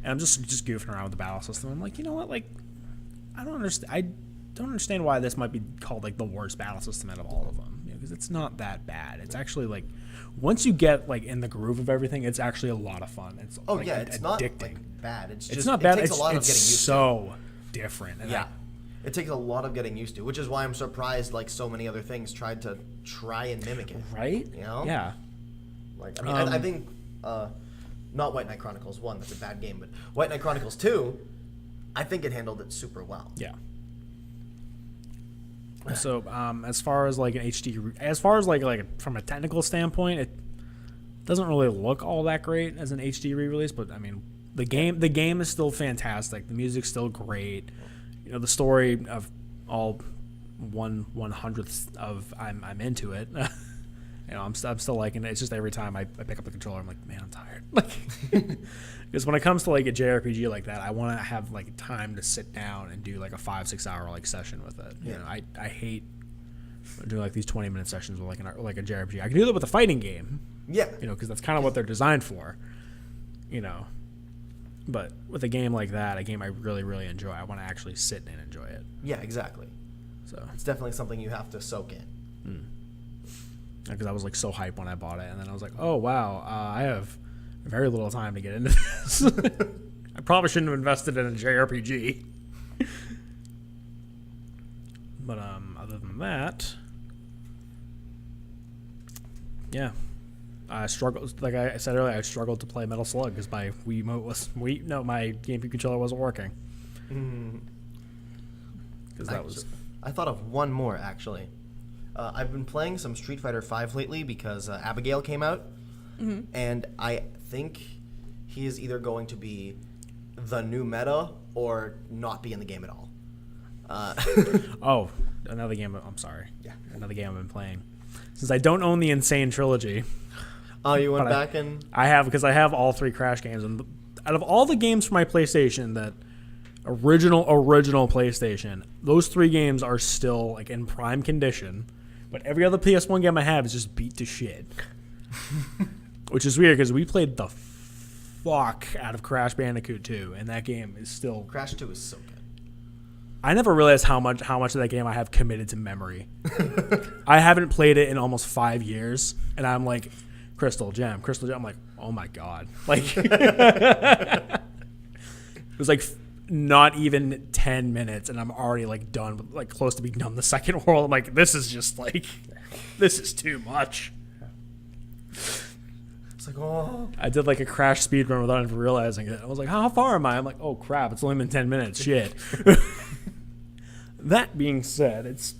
and I'm just goofing around with the battle system. I'm like, you know what? Like, I don't understand why this might be called like the worst battle system out of all of them. Because it's not that bad. It's actually like, once you get like in the groove of everything, it's actually a lot of fun. It's it's addicting. not like, bad. It's just not bad. It takes a lot of getting used to. So different. And It takes a lot of getting used to, which is why I'm surprised like so many other things tried to mimic it. Right? Yeah. Like, I mean, I think not White Knight Chronicles 1, that's a bad game, but White Knight Chronicles 2, I think it handled it super well. Yeah. So, as far as like an HD, as far as like from a technical standpoint, it doesn't really look all that great as an HD re-release. But I mean, the game is still fantastic. The music's still great. The story of all 1/100th of I'm into it. I'm still liking it. It's just every time I pick up the controller, I'm like, man, I'm tired. Like, because when it comes to like a JRPG like that, I want to have like time to sit down and do like a 5-6 hour like session with it. Yeah. I hate doing like these 20-minute sessions with like a JRPG. I can do that with a fighting game. Yeah. Because that's kind of what they're designed for. But with a game like that, a game I really really enjoy, I want to actually sit and enjoy it. Yeah, exactly. So it's definitely something you have to soak in. Because I was like so hyped when I bought it, and then I was like, oh wow, I have very little time to get into this. I probably shouldn't have invested in a JRPG. But other than that, yeah, I struggled. Like I said earlier, I struggled to play Metal Slug because my my GameCube controller wasn't working. Because I thought of one more actually. I've been playing some Street Fighter V lately because Abigail came out, and I think he is either going to be the new meta or not be in the game at all. Oh, another game. I'm sorry. Yeah. Another game I've been playing. since I don't own the Insane trilogy, Oh, you went But back and I have all 3 Crash games, and out of all the games for my PlayStation that original PlayStation, those 3 games are still like in prime condition. But every other PS1 game I have is just beat to shit, which is weird because we played the fuck out of Crash Bandicoot 2, and that game is still. Crash 2 is so good. I never realized how much of that game I have committed to memory. I haven't played it in almost 5 years, and I'm like, Crystal Gem. I'm like, oh my god, like it was like not even 10 minutes, and I'm already like done, like close to being done the second world. I'm like, this is just like, this is too much. It's like, oh. I did like a Crash speed run without even realizing it. I was like, how far am I? I'm like, oh crap, it's only been 10 minutes. Shit. That being said, it's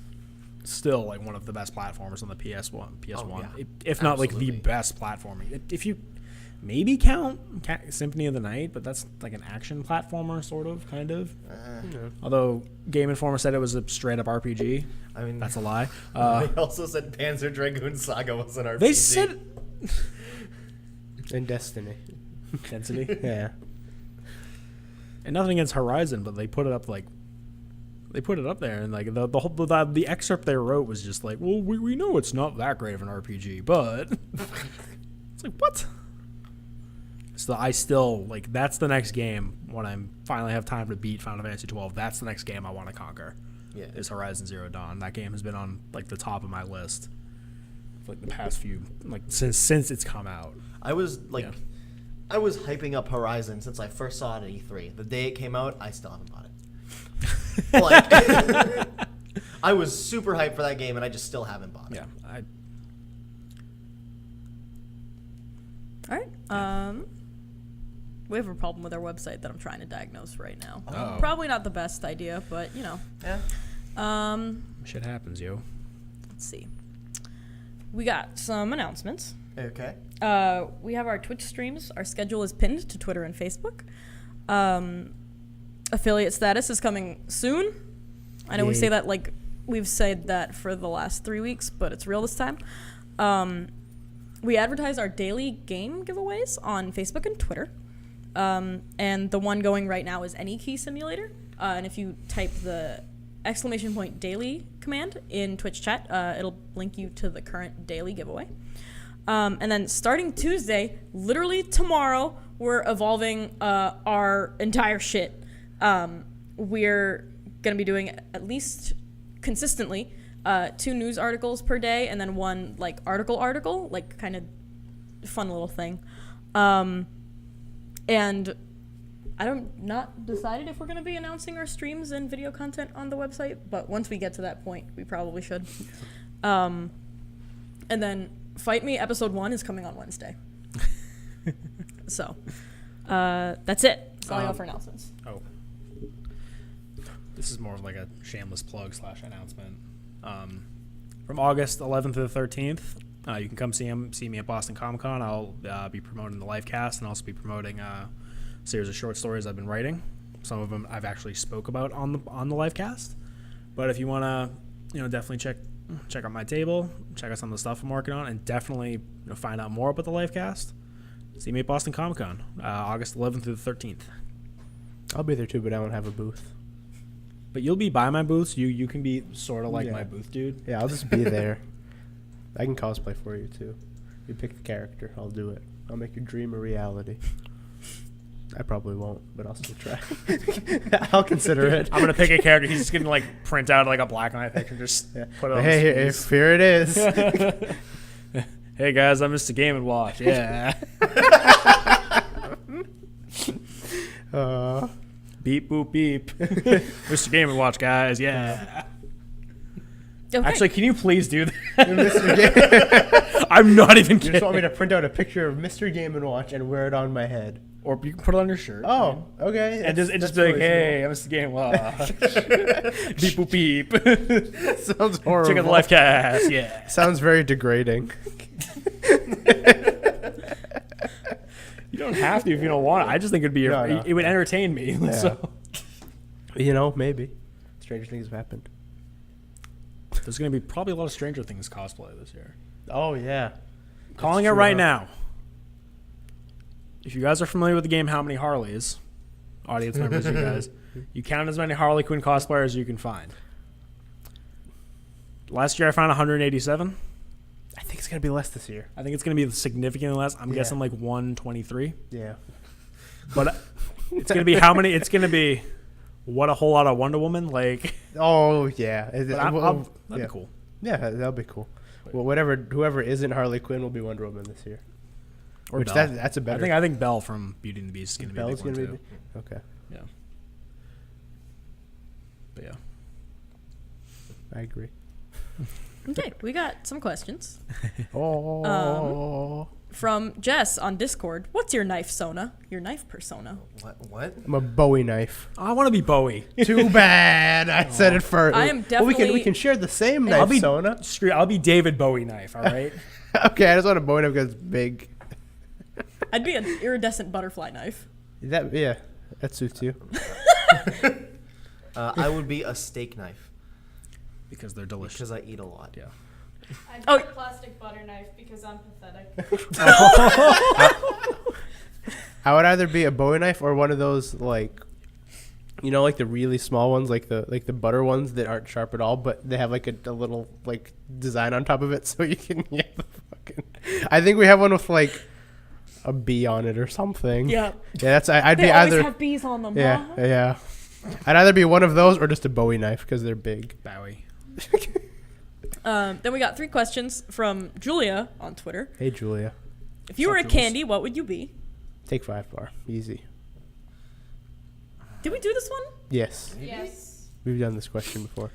still like one of the best platformers on the PS1. yeah. If not like the Absolutely. best platforming. If you maybe count Symphony of the Night, but that's like an action platformer, sort of, kind of. Although Game Informer said it was a straight up RPG. I mean, That's a lie. they also said Panzer Dragoon Saga was an RPG. They said In Destiny. Density. Yeah. And nothing against Horizon, but they put it up like. They put it up there, and like the excerpt they wrote was just like, well, we know it's not that great of an RPG, but it's like, what? So I still like, that's the next game when I finally have time to beat Final Fantasy 12. That's the next game I want to conquer. Yeah. Is Horizon Zero Dawn. That game has been on like the top of my list for like the past few, like since it's come out. I was like, Yeah. I was hyping up Horizon since I first saw it at E3. The day it came out, I still haven't bought it. Like, I was super hyped for that game, and I just still haven't bought it. Yeah, All right. We have a problem with our website that I'm trying to diagnose right now. Oh. Probably not the best idea, but you know. Yeah. shit happens, yo. Let's see. We got some announcements. Okay. We have our Twitch streams. Our schedule is pinned to Twitter and Facebook. Affiliate status is coming soon. I know we Yay. say that like we've said that for the last 3 weeks, but it's real this time. We advertise our daily game giveaways on Facebook and Twitter. And the one going right now is Any Key Simulator. And if you type the !daily command in Twitch chat, it'll link you to the current daily giveaway. And then starting Tuesday, literally tomorrow, we're evolving our entire shit. We're going to be doing at least consistently 2 news articles per day, and then 1 like article, like kind of fun little thing. And I don't not decided if we're going to be announcing our streams and video content on the website, but once we get to that point, we probably should. And then Fight Me episode 1 is coming on Wednesday. So that's it. That's all I got for announcements. Oh. This is more of like a shameless plug / announcement. From August 11th to the 13th, you can come see me at Boston Comic Con. I'll be promoting the Lifecast and also be promoting a series of short stories I've been writing. Some of them I've actually spoke about on the Lifecast. But if you want to, definitely check out my table, check out some of the stuff I'm working on, and definitely find out more about the Lifecast, see me at Boston Comic Con, August 11th through the 13th. I'll be there too, but I won't have a booth. But you'll be by my booth, so you can be sort of like Yeah. my booth dude. Yeah, I'll just be there. I can cosplay for you too. You pick the character, I'll do it. I'll make your dream a reality. I probably won't, but I'll still try. I'll consider it. I'm gonna pick a character. He's just gonna like print out like a black and white picture, and just put it on Hey, his face. here it is. Hey guys, I'm Mr. Game and Watch. Yeah. Beep boop beep. Mr. Game and Watch, guys. Yeah. Okay. Actually, can you please do that? Mr. Game. I'm not even You kidding. just want me to print out a picture of Mr. Game & Watch and wear it on my head. Or you can put it on your shirt. Oh, okay. And just That's be like, really hey, I'm Mr. Game and Watch. Beep boop beep. small. Sounds horrible. Check out the Lifecast. Yeah. Sounds very degrading. You don't have to if you don't want it. I just think it'd be No. it would entertain me. So Maybe. Stranger things have happened. There's going to be probably a lot of Stranger Things cosplay this year. Oh yeah. Calling it true, right huh? now. If you guys are familiar with the game How Many Harleys, audience members, you guys, you count as many Harley Quinn cosplayers as you can find. Last year I found 187. I think it's gonna be less this year. I think it's going to be significantly less. I'm Yeah. guessing like 123. Yeah. But it's going to be how many? It's going to be what a whole lot of Wonder Woman. Like, Oh yeah. but Well, that'd yeah. be cool. Yeah, that'll be cool. Well, whoever isn't Harley Quinn will be Wonder Woman this year. Or Which Belle. that's a better. I think Belle from Beauty and the Beast is going to be a Belle's big one gonna too. be. Okay, Yeah. But yeah. I agree. Okay, we got some questions Oh. from Jess on Discord. What's your knife persona? Your knife persona? What? I'm a Bowie knife. I want to be Bowie. Too bad. I said it first. I am Well, we definitely- can share the same I'll knife be persona. I'll be David Bowie knife. All right. Okay, I just want a Bowie knife because it's big. I'd be an iridescent butterfly knife. That suits you. I would be a steak knife Because they're delicious. because I eat a lot. Yeah. I'd Oh. be a plastic butter knife because I'm pathetic. I would either be a Bowie knife or one of those like the really small ones, like the butter ones that aren't sharp at all, but they have like a little like design on top of it, so you can I think we have one with like a bee on it or something. Yeah. Yeah, I'd They be always either. have bees on them. Yeah, huh? yeah. I'd either be one of those or just a Bowie knife because they're big. Bowie. Then we got 3 questions from Julia on Twitter. Hey, Julia. If you were a Jules? candy, what would you be? Take 5 bar. Easy. Did we do this one? Yes. Yes. We've done this question before.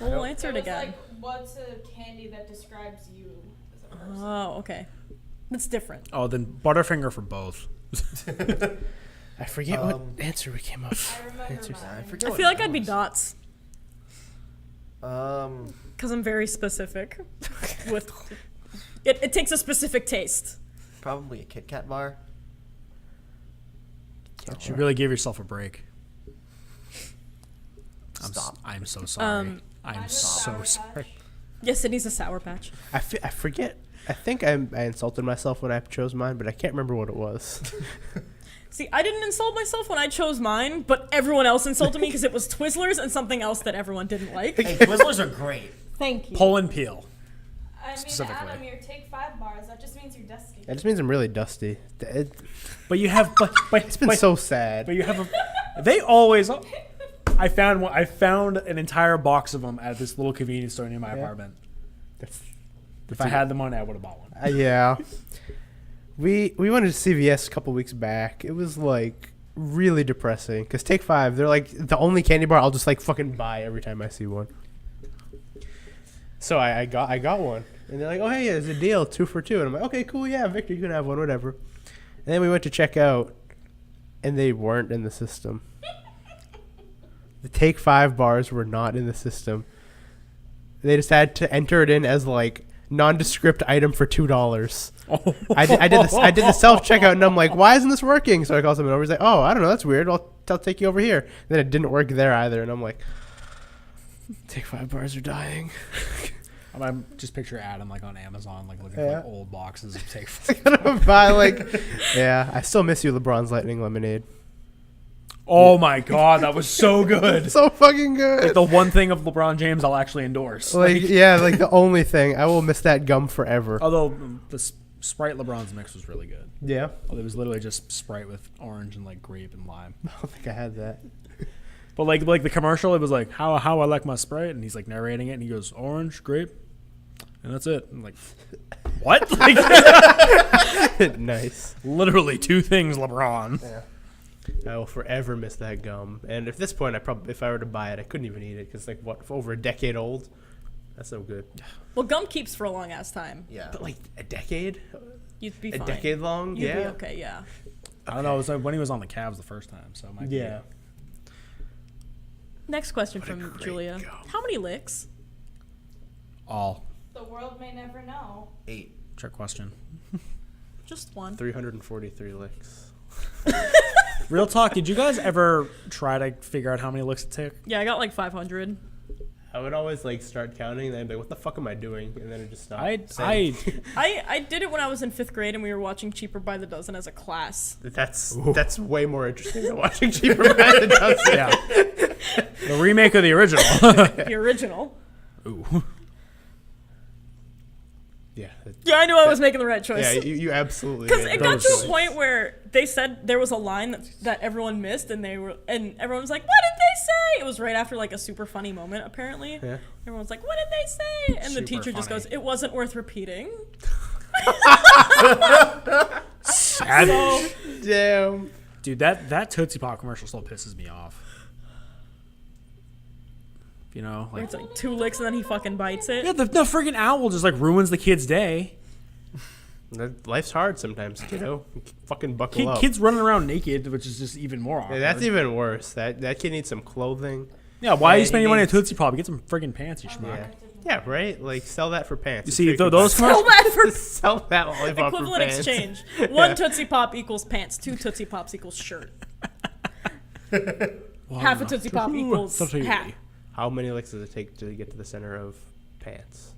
Well, we'll answer It it was again. like, what's a candy that describes you as a person? Oh, okay. That's different. Oh, then Butterfinger for both. I forget what answer we came up. I remember Answers. mine. I forget. I what feel like mine I'd be was. dots Um, because I'm very specific. With it takes a specific taste. probably a Kit Kat bar. You really give yourself a break. Stop. I'm so sorry. Um, I'm Mine was so Sour sorry. Patch. Yes, it needs a Sour Patch. I forget. I think I insulted myself when I chose mine, but I can't remember what it was. See, I didn't insult myself when I chose mine, but everyone else insulted me because it was Twizzlers and something else that everyone didn't like. Hey, Twizzlers are great. Thank you. Pull and peel. I mean, Specifically. Adam, you're take 5 bars. That just means you're dusty. That just means I'm really dusty. But you have, but It's been so sad. But you have a. They always. I found one. I found an entire box of them at this little convenience store near my apartment. That's- If I had the money, I would have bought one. Yeah. We went to CVS a couple weeks back. It was like really depressing because Take 5, they're like the only candy bar I'll just like fucking buy every time I see one. So I got one, and they're like, "Oh hey, there's a deal, 2 for 2," and I'm like, "Okay, cool, yeah, Victor, you can have one, whatever." And then we went to check out, and they weren't in the system. The Take 5 bars were not in the system. They just had to enter it in as like nondescript item for $2. I did the self checkout, and I'm like, why isn't this working? So I call someone over. He's like, oh, I don't know, that's weird. I'll take you over here. And then it didn't work there either, and I'm like, Take 5 bars are dying. I'm just picture Adam like on Amazon, like looking Yeah. for like, old boxes of Take I gotta buy like, yeah. I still miss you, LeBron's Lightning Lemonade. Oh my god, that was so good. So fucking good. Like the one thing of LeBron James I'll actually endorse. Like yeah, like the only thing. I will miss that gum forever. Although the Sprite LeBron's mix was really good. Yeah. It was literally just Sprite with orange and like grape and lime. I don't think I had that. But like the commercial, it was like how I like my Sprite, and he's like narrating it, and he goes orange, grape, and that's it. I'm like, what? Like, Nice. literally 2 things, LeBron. Yeah. I will forever miss that gum. And at this point, if I were to buy it, I couldn't even eat it because like what, for over a decade old. That's no good. Well, gum keeps for a long ass time. Yeah. But like a decade, You'd be a fine. decade long. You'd yeah. be okay, yeah. I don't know. It was like when he was on the Cavs the first time, so it might Yeah. Next question What a from great Julia. gum. How many licks? be all. The world may never know. 8. Trick question. Just one. 343 licks. Real talk. Did you guys ever try to figure out how many licks it took? Yeah, I got like 500. I would always like start counting, and then I'd be like, "What the fuck am I doing?" And then it just stopped. I did it when I was in 5th grade and we were watching Cheaper by the Dozen as a class. That's way more interesting than watching Cheaper by the Dozen. Yeah. The remake of the original. The original. Ooh. Yeah. Yeah, I knew I was making the right choice. Yeah, you absolutely. Because made it the got right to choice. a point where they said there was a line that everyone missed, and everyone was like, "What did they say?" It was right after like a super funny moment, apparently. Yeah. Everyone was like, "What did they say?" And the Super teacher just funny. goes, "It wasn't worth repeating." Savage. Damn. Dude, that Tootsie Pop commercial still pisses me off. You know, Where like it's like 2 licks and then he fucking bites it. yeah, the freaking owl just like ruins the kid's day. Life's hard sometimes, kiddo. Fucking buckle up. Kids running around naked, which is just even more awkward. Yeah, that's even worse. That kid needs some clothing. Yeah, why are you Yeah, spending he money on needs- Tootsie Pop? Get some friggin' pants, you schmuck. Yeah. Yeah, right. Like sell that for pants. You It's see, very those competitive. Sell that for Sell that lollipop for equivalent pants. exchange. 1 Tootsie Pop equals pants. 2 Tootsie Pops equals shirt. Half a Tootsie Pop equals Something- hat. How many licks does it take to get to the center of pants?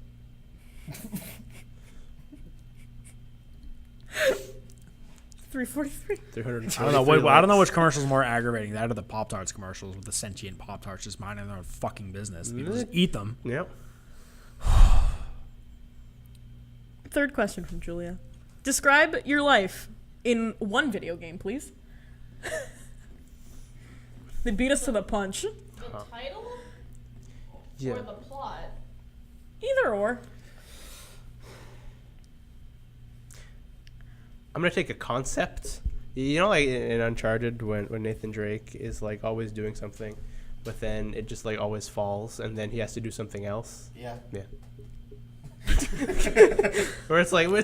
343. 343. I don't know which commercial's more aggravating. That or the Pop Tarts commercials with the sentient Pop Tarts just minding their own fucking business. People just eat them. Yep. 3rd question from Julia. Describe your life in 1 video game, please. They beat us to the punch. The title Yeah. or the plot? Either or. I'm gonna take a concept. You know, like in Uncharted, when Nathan Drake is like always doing something, but then it just like always falls, and then he has to do something else. Yeah. Yeah. Where it's like but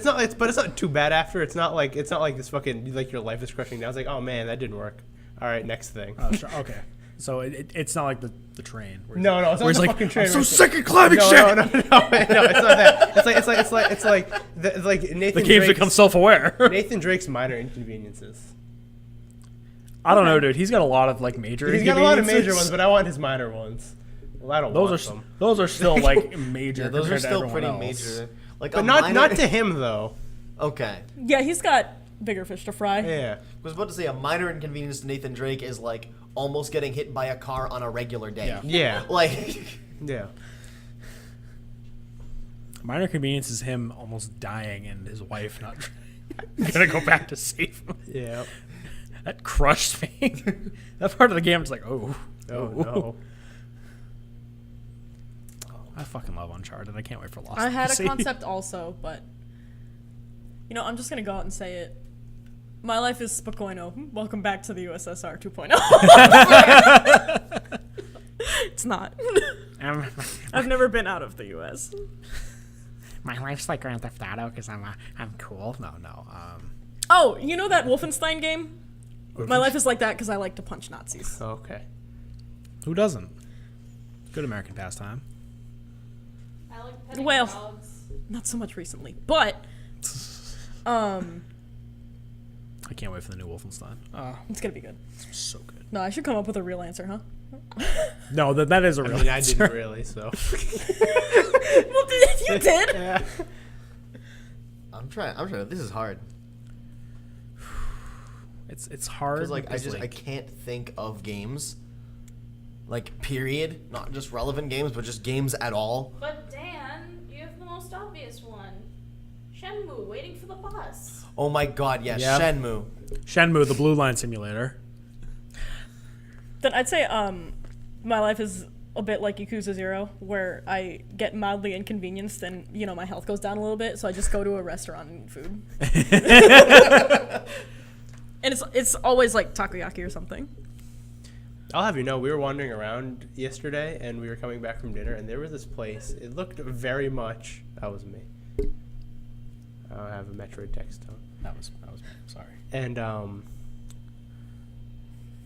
it's not too bad after. It's not like this fucking like your life is crushing down. It's like, oh man, that didn't work. All right, next thing. Oh, sure. Okay. So it's not like the train. Where No, it's not where he's the like, fucking train. I'm so where sick of climbing no, shit. no, it's not that. It's like Nathan. The game's Drake's, become self-aware. Nathan Drake's minor inconveniences. I don't know, dude. He's got a lot of like major. He's got a lot of major inconveniences. ones, but I want his minor ones. Well, I don't want them. Those are still like major. Yeah, those are compared to still everyone pretty else. major. Like But a not minor, to him though. Okay. Yeah, he's got bigger fish to fry. Yeah. I was about to say a minor inconvenience to Nathan Drake is like almost getting hit by a car on a regular day. Yeah. Yeah. Like, Yeah. Minor convenience is him almost dying and his wife not gonna go back to save him. Yeah. That crushed me. That part of the game is like, Oh no. I fucking love Uncharted. I can't wait for Lost. I had a Legacy. concept also, but I'm just gonna go out and say it. My life is spokojno. Welcome back to the USSR 2.0. It's not. I've never been out of the US. My life's like Grand Theft Auto because I'm cool. No. Oh, you know that Wolfenstein game? My life is like that because I like to punch Nazis. Okay. Who doesn't? Good American pastime. I like petting Well. dogs. Not so much recently, but I can't wait for the new Wolfenstein. it's gonna be good. It's so good. No, I should come up with a real answer, huh? No, that is a I real mean, I answer. didn't really, so. Well, you did. Yeah. I'm trying. This is hard. It's hard. Because like because, I can't think of games. Like period, not just relevant games, but just games at all. But Dan, you have the most obvious one. Shenmue, waiting for the bus. Oh my god, yes, Yeah. Shenmue. Shenmue, the Blue Line Simulator. Then I'd say my life is a bit like Yakuza 0, where I get mildly inconvenienced and my health goes down a little bit, so I just go to a restaurant and eat food. And it's always like takoyaki or something. I'll have you know, we were wandering around yesterday, and we were coming back from dinner, and there was this place. It looked very much. That was me. I have a Metroid text tone. That was me. Sorry. And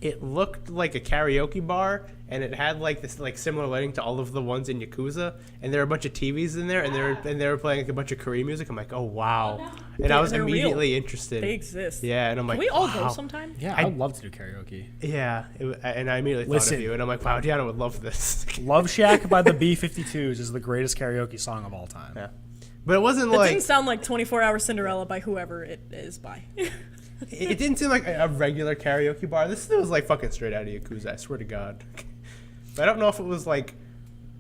it looked like a karaoke bar, and it had like this like similar lighting to all of the ones in Yakuza, and there were a bunch of TVs in there, and they were playing like a bunch of Korean music. I'm like, oh wow, Oh, no. and I was They're immediately interested. They exist. Yeah, and I'm like, Can we all wow. go sometime? Yeah, I'd love to do karaoke. Yeah, and I immediately thought Listen. of you, and I'm like, wow, Deanna would love this. Love Shack by the B-52s is the greatest karaoke song of all time. Yeah, but it wasn't That like didn't sound like 24 Hour Cinderella by whoever it is by. it didn't seem like a regular karaoke bar. This was like fucking straight out of Yakuza. I swear to God. But I don't know if it was like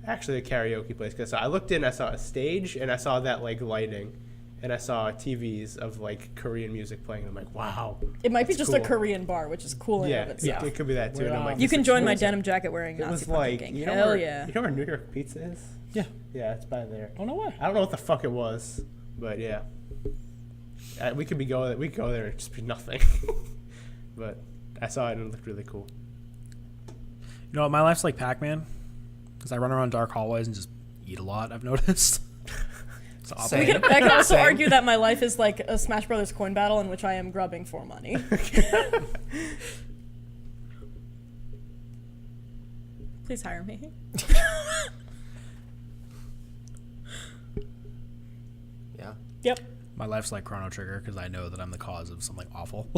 actually a karaoke place because I looked in, I saw a stage, and I saw that like lighting, and I saw TVs of like Korean music playing. And I'm like, wow. It might be That's just a cool. Korean bar, which is cool in Yeah, and of itself. it could be that too. And I'm like, You this can is join my amazing. denim jacket wearing It Nazi was fucking like, gang. you know Hell where, yeah. you know where New York Pizza is? Yeah. Yeah, it's by there. Oh, no way. I don't know what the fuck it was, but yeah. We could go there and just be nothing. But I saw it and it looked really cool. You know what? My life's like Pac-Man because I run around dark hallways and just eat a lot, I've noticed. So I'll Same. I can also Same. argue that my life is like a Smash Brothers coin battle in which I am grubbing for money. Please hire me. Yeah. Yep. My life's like Chrono Trigger because I know that I'm the cause of something awful.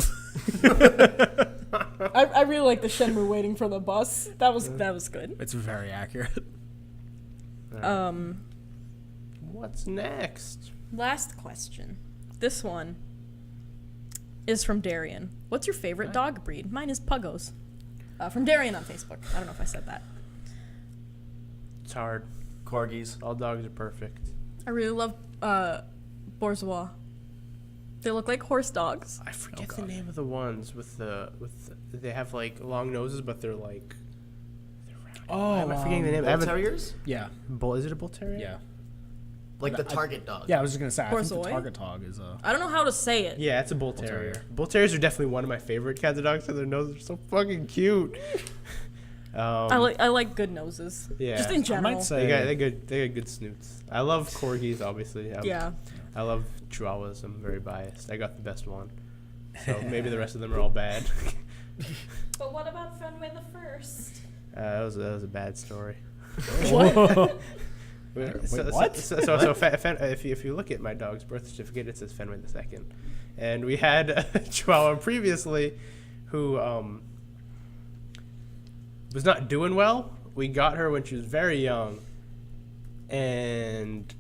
I really like the Shenmue waiting for the bus. That was good. It's very accurate. What's next? Last question. This one is from Darian. What's your favorite dog breed? Mine is Puggos. From Darian on Facebook. I don't know if I said that. It's hard. Corgis. All dogs are perfect. I really love Bourgeois. They look like horse dogs. I forget the name of the ones with they have like long noses, but they're like. Oh, Am I forgetting the name? I Bull haven't- terriers? Yeah. Bull? Is it a bull terrier? Yeah. Like the target dog. Yeah, I was just going to say, I think Borzoi? the target dog is a... I don't know how to say it. Yeah, it's a bull terrier. terrier. Bull terriers are definitely one of my favorite kinds of dogs because their noses are so fucking cute. I like good noses. Yeah. Just in I general. might say... They got good snoots. I love corgis, obviously. Yeah. I love chihuahuas. I'm very biased. I got the best one. So maybe the rest of them are all bad. But what about Fenway the First? That was a bad story. What? What? If you look at my dog's birth certificate, it says Fenway II, and we had a Chihuahua previously, who was not doing well. We got her when she was very young, and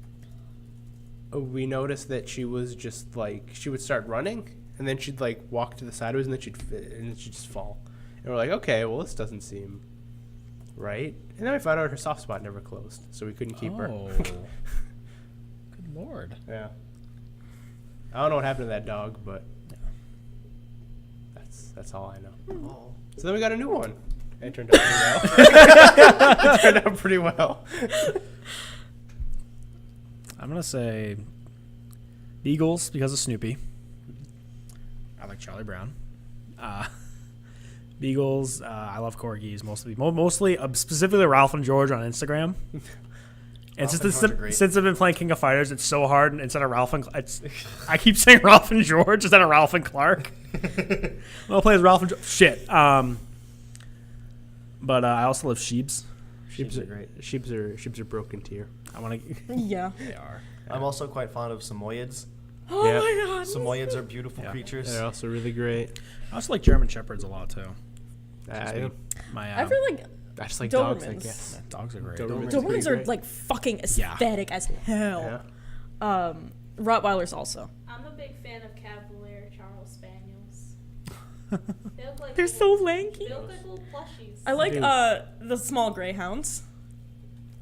we noticed that she was just like she would start running, and then she'd like walk to the sideways, and then she'd just fall, and we're like, okay, well this doesn't seem right. And then we found out her soft spot never closed, so we couldn't keep her. Good lord. Yeah. I don't know what happened to that dog, but that's all I know. Oh. So then we got a new one. And it turned out pretty well. It turned out pretty well. I'm going to say Beagles because of Snoopy. I like Charlie Brown. Beagles, I love Corgis mostly. Mostly, specifically Ralph and George on Instagram. And Ralph and George are great. since I've been playing King of Fighters, it's so hard. Instead of Ralph and I keep saying Ralph and George instead of Ralph and Clark. I'll play as Ralph and George. Shit. But I also love Sheeps. Sheeps are great. Sheeps are broken tier. I want to. Yeah. They are. I'm also quite fond of Samoyeds. Oh Yeah. my god. Samoyeds are beautiful Yeah. creatures. They're also really great. I also like German Shepherds a lot too. I My I feel like just like dogs, I Dobermans. guess. dogs are great. Dobermans. Dobermans are great. like fucking aesthetic as hell. Yeah. Rottweilers also. I'm a big fan of Cavalier Charles Spaniels. They look like They're little, so lanky. They look like little plushies. I like Dude. the small greyhounds.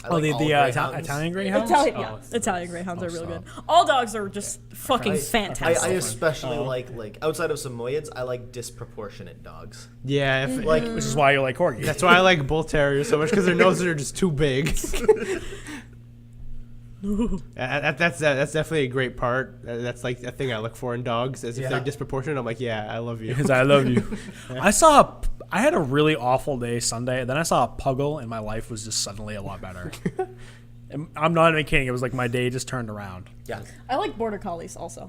I Oh, like the all greyhounds. Italian Greyhounds? Italian greyhounds are real stop. good. All dogs are just fucking I fantastic. especially like outside of Samoyeds, I like disproportionate dogs. Yeah, Like Which is why you like Corgi. that's why I like bull terriers so much because their noses are just too big. That's definitely a great part. That's like a thing I look for in dogs. As if they're Yeah. disproportionate, I'm like, yeah, I love you. Because I love you. I had a really awful day Sunday, and then I saw a Puggle, and my life was just suddenly a lot better. And I'm not even kidding. It was like my day just turned around. yeah, I like border collies also.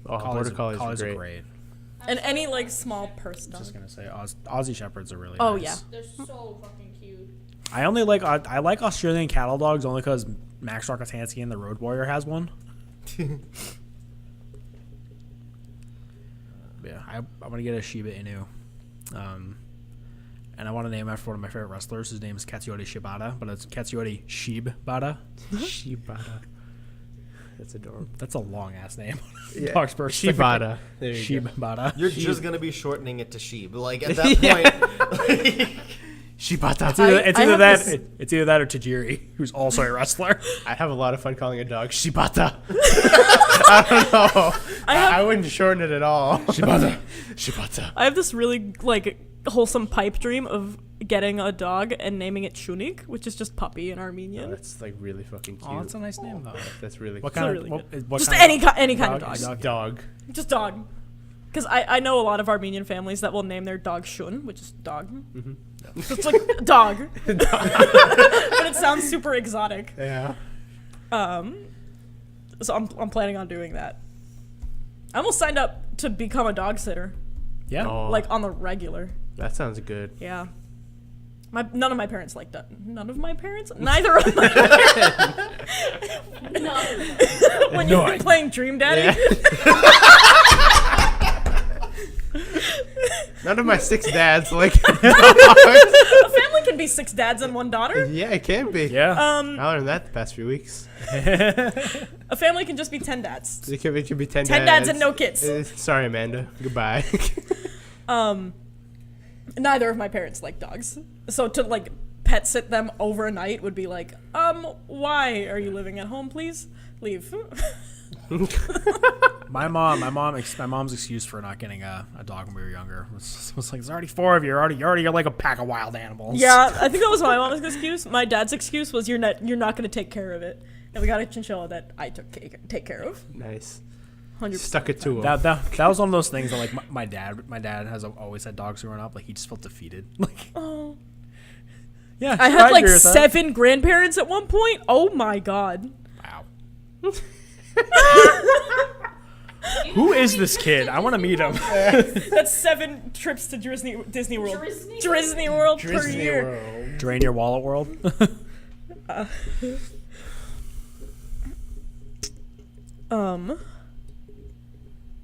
Oh, border collies are great. And any like small purse I dog. was just gonna say Aussie Shepherds are really Oh, nice. yeah. They're so fucking cute. I like Australian cattle dogs only because Max Rockatansky and the Road Warrior has one. Yeah, I want to get a Shiba Inu, and I want to name after one of my favorite wrestlers. His name is Katsuyori Shibata, but it's Katsuyori Shibata. Shibata. That's adorable. That's a long ass name. Yeah. Dog's birth Shibata. There you go. Shibata. You're just gonna be shortening it to sheep. Like at that point. Shibata. It's either have that. this- It's either that or Tajiri, who's also a wrestler. I have a lot of fun calling a dog Shibata. I don't know. I wouldn't shorten it at all. Shibata. Shibata. I have this really like wholesome pipe dream of getting a dog and naming it Shunik, which is just puppy in Oh, Armenian. that's like really fucking cute. Oh, that's a nice name though. That's really What cute. kind really of what Just kind any kind of dog. dog? Dog. Just dog. Because I know a lot of Armenian families that will name their dog Shun, which is dog. Mm-hmm. So it's like dog. But it sounds super exotic. Yeah. So I'm planning on doing that. I almost signed up to become a dog sitter, Yeah. Oh, like on the regular. that sounds good. Yeah. None of my parents like that. None of my parents? Neither of my parents. When you're playing Dream Daddy. None of my 6 dads like dogs. A family can be 6 dads and 1 daughter. Yeah, it can be. Yeah. I learned that the past few weeks. A family can just be 10 dads. It could be 10 10 dads and no kids. Sorry, Amanda. Goodbye. Neither of my parents like dogs. So to like pet sit them overnight would be like, why are you living at home, please? Leave. My mom's excuse for not getting a dog when we were younger was like, there's already 4 of you. You're already like a pack of wild animals. Yeah, I think that was my mom's excuse. My dad's excuse was you're not going to take care of it. And we got a chinchilla that I take care of. Nice. 100%. Stuck it to him. That was one of those things that like my dad has always had dogs growing up. Like he just felt defeated. Like, Oh. yeah, I sure, had like agree with that. 7 grandparents at one point. Oh my god. Wow. Who is this kid? I want to meet him. That's 7 trips to Disney World. Disney World per Disney year. World. Drain your wallet world.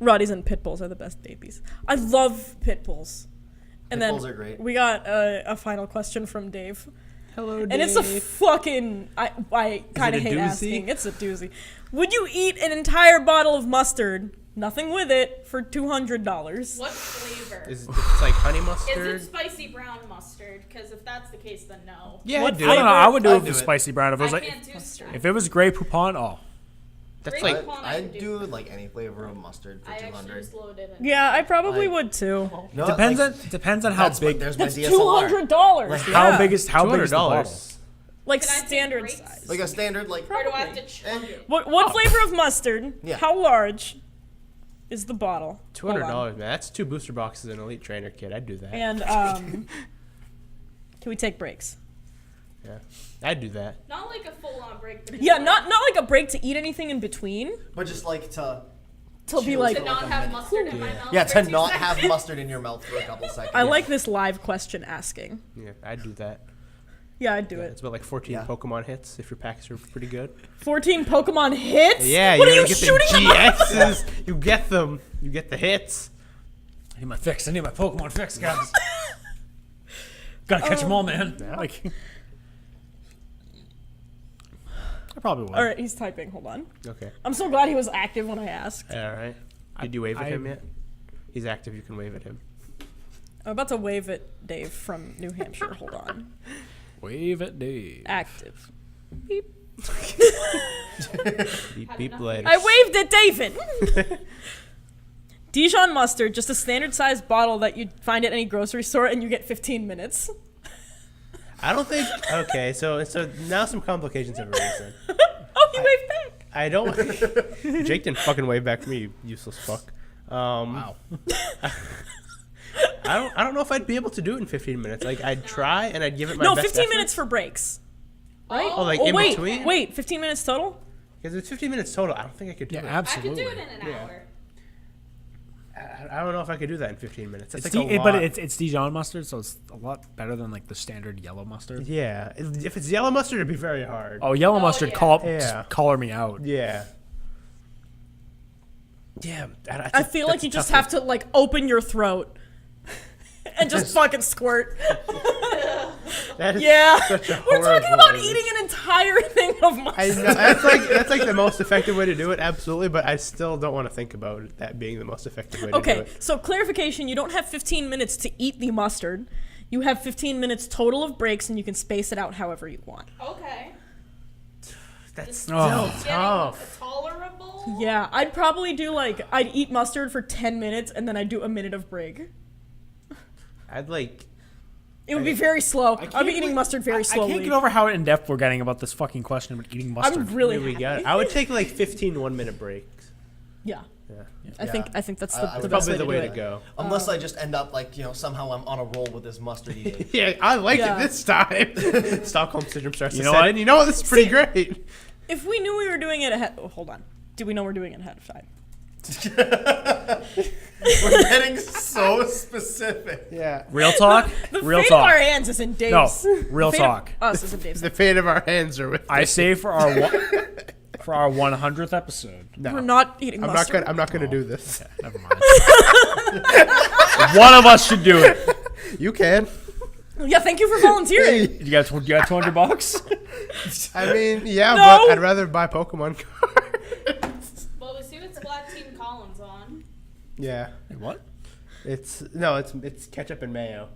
Rotties and pit bulls are the best babies. I love pit bulls. And Pit then bulls are great. we got a final question from Dave. Hello, Dave. And it's a fucking I kind it of a hate doozy? asking. It's a doozy. Would you eat an entire bottle of mustard, nothing with it, for $200? What flavor? Is it like honey Is mustard? it spicy brown mustard? Because if that's the case, then no. Yeah, What I do. I don't know. I would do I'd it do with it. spicy brown. If it was I like can't do straight. if it was Grey Poupon, oh, That's Great like Poupon I'd do like any flavor of mustard for I actually 200. just loaded it. Yeah, I probably Like- would too. No, depends on how that's big. There's my That's DSLR. $200. Like, How big is the bottle? $200. Like Can I take standard breaks? size. Like a standard like. Or do I have to chug it? What flavor of mustard? Yeah. How large is the bottle? Hold on. $200, man. That's 2 booster boxes and an Elite Trainer kit. I'd do that. And can we take breaks? Yeah, I'd do that. Not like a full-on break. But Yeah, not like a break to eat anything in between. But just like to. To be Chill like, to not have mustard in my mouth. Yeah, for to 2 not seconds. have mustard in your mouth for a couple seconds. I like this live question asking. Yeah, I'd do that. Yeah, I'd do Yeah, it. it's about like 14 Yeah. Pokemon hits if your packs are pretty good. 14 Pokemon hits? Yeah, What are you you get shooting the them up? GXs. You get them. You get the hits. I need my fix. I need my Pokemon fix, guys. Gotta catch them all, man. Like, I probably would. All right, he's typing. Hold on. Okay. I'm so glad he was active when I asked. All right. Did you wave at I- him yet? He's active. You can wave at him. I'm about to wave at Dave from New Hampshire. Hold on. Wave at Dave. Active. Beep. Beep, Had beep enough. later. I waved at David. Dijon mustard, just a standard sized bottle that you'd find at any grocery store, and you get 15 minutes. I don't think. Okay, so now some complications have arisen. Oh, he waved back. I don't. Jake didn't fucking wave back to me, you useless fuck. Wow. I don't know if I'd be able to do it in 15 minutes. Like I'd try and I'd give it my No, best 15 effort. minutes for breaks. Right? Oh, like Oh, in wait, between? wait, 15 minutes total? Because it's 15 minutes total. I don't think I could do Yeah, it. I could absolutely. do it in an Yeah. hour. I don't know if I could do that in 15 minutes. That's It's like a lot. but it's Dijon mustard, so it's a lot better than like the standard yellow mustard. Yeah, if it's yellow mustard, it'd be very hard. Oh, yellow Oh, mustard, yeah. Yeah. color me out. Yeah. Yeah. I feel like you just have to like open your throat and just fucking squirt. That is Yeah, such a we're talking horrible about way to- eating an entire thing of I mustard. know that's like the most effective way to do it, absolutely. But I still don't want to think about that being the most effective way to do Okay, it. so clarification: you don't have 15 minutes to eat the mustard. You have 15 minutes total of breaks, and you can space it out however you want. Okay. That's Just still Oh. tough. Tolerable. Yeah, I'd probably do like I'd eat mustard for 10 minutes, and then I'd do a minute of break. I'd like. It would be very slow. I'd be eating mustard very I slowly. can't get over how in depth we're getting about this fucking question about eating mustard. I'm really We happy. got. I would take like 15 1-minute breaks. Yeah, Yeah. I think that's I the would best Probably way the to way do to it. go. Unless I just end up like somehow I'm on a roll with this mustard eating. Yeah, I like Yeah. it this time. Stockholm syndrome starts You to know set what? in. You know what? This is pretty great. If we knew we were doing it ahead, hold on. Do we know we're doing it ahead of time? We're getting so specific. Yeah. Real talk. The Real fate talk. of our hands is in Dave's. No, real The fate of talk. us is in Dave's. The fate of our hands are with. I say for our 100th episode. No. We're not eating I'm mustard. I'm not gonna do this. Never mind. One of us should do it. You can. Yeah, thank you for volunteering. You got $200? I mean, yeah, No. but I'd rather buy Pokemon cards. Well, we see what Splat Team Colin's on. Yeah. What? It's ketchup and mayo.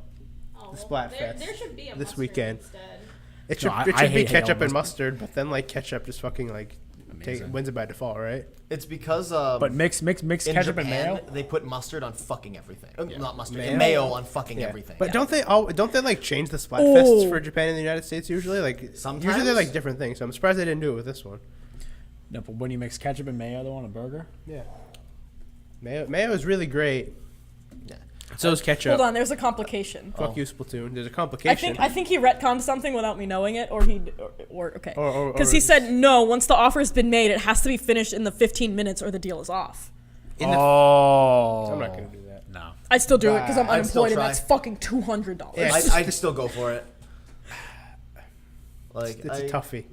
Oh, The well, Splatfest there should be a this mustard weekend. instead. It should, No, I it should be hate ketchup Halo and mustard, but then like ketchup just fucking like Amazing. wins it by default, right? It's because But mix in ketchup Japan, and mayo. they put mustard on fucking everything. Not mustard, Mayo? mayo on fucking Yeah. everything. But Yeah. don't they like change the Splatfests Oh. for Japan and the United States usually? Like usually Sometimes? they're like different things. So I'm surprised they didn't do it with this one. No, but when you mix ketchup and mayo though on a burger. Yeah. Mayo is really great. Yeah. So is ketchup. Hold on, there's a complication. Fuck you, Splatoon. There's a complication. I think he retconned something without me knowing it, or okay. Or- Because he said no. Once the offer has been made, it has to be finished in the 15 minutes, or the deal is off. In the- Oh. I'm not gonna do that. No. I still do it because I'm I'd still unemployed, and try. that's fucking $200. Yeah. I'd still go for it. Like It's a toughie.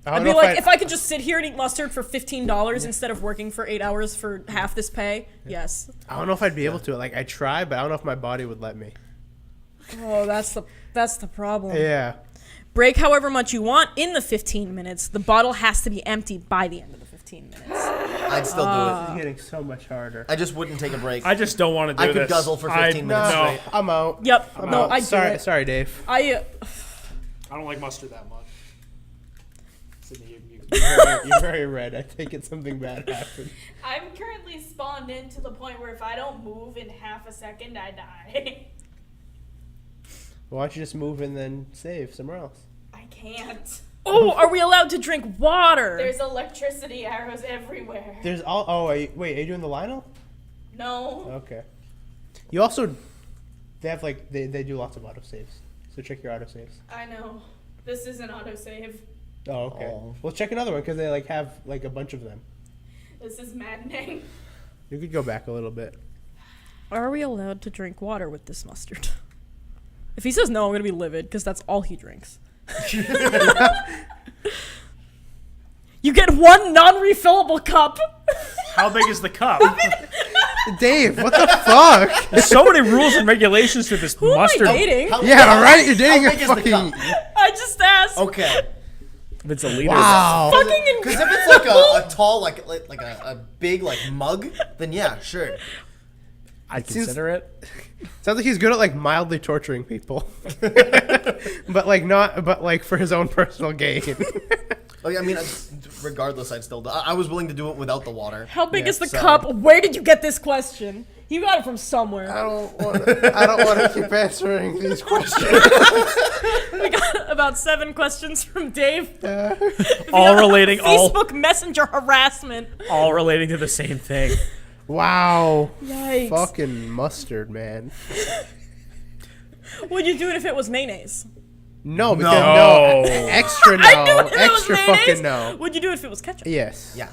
I'd be like, if I could just sit here and eat mustard for $15 instead of working for 8 hours for half this pay, yes. I don't know if I'd be able to. Like I try, but I don't know if my body would let me. Oh, that's the problem. Yeah. Break however much you want in the 15 minutes. The bottle has to be empty by the end of the 15 minutes. I'd still do It's getting so much harder. it. I just wouldn't take a break. I just don't want to do I this. could guzzle for 15 minutes No, straight. I'm out. Yep. I'm No, out. I do sorry, it. sorry, Dave. I don't like mustard that much. Sydney, you're very red. I think it's something bad happened. I'm currently spawned in to the point where if I don't move in half a second, I die. Why don't you just move and then save somewhere else? I can't. Oh, are we allowed to drink water? There's electricity arrows everywhere. There's all. Oh, are you doing the Lionel? No. Okay. You also, they have like they do lots of autosaves. So check your autosaves. I know. This is an autosave. Oh, okay. Oh. Well, check another one because they like have like a bunch of them. This is maddening. You could go back a little bit. Are we allowed to drink water with this mustard? If he says no, I'm gonna be livid because that's all he drinks. You get one non-refillable cup. How big is the cup? Dave, what the fuck? There's so many rules and regulations to this Who mustard. am I dating? Yeah, all right. You're dating How a big is the fucking. cup? I just asked. Okay. If it's a liter. Wow. Fucking Because if it's like a tall, like a big like mug, then yeah, sure. I'd seems- consider it. Sounds like he's good at like mildly torturing people, but like for his own personal gain. Like, I mean, regardless, I'd still do. I was willing to do it without the water. How big Yeah, is the so- cup? Where did you get this question? You got it from somewhere. I don't want to keep answering these questions. We got about 7 questions from Dave. All relating Facebook Messenger harassment. all relating to the same thing. Wow. Yikes. Fucking mustard, man. Would you do it if it was mayonnaise? No, because No. extra no, I knew it was extra mayonnaise. fucking no. Would you do it if it was ketchup? Yes. Yeah.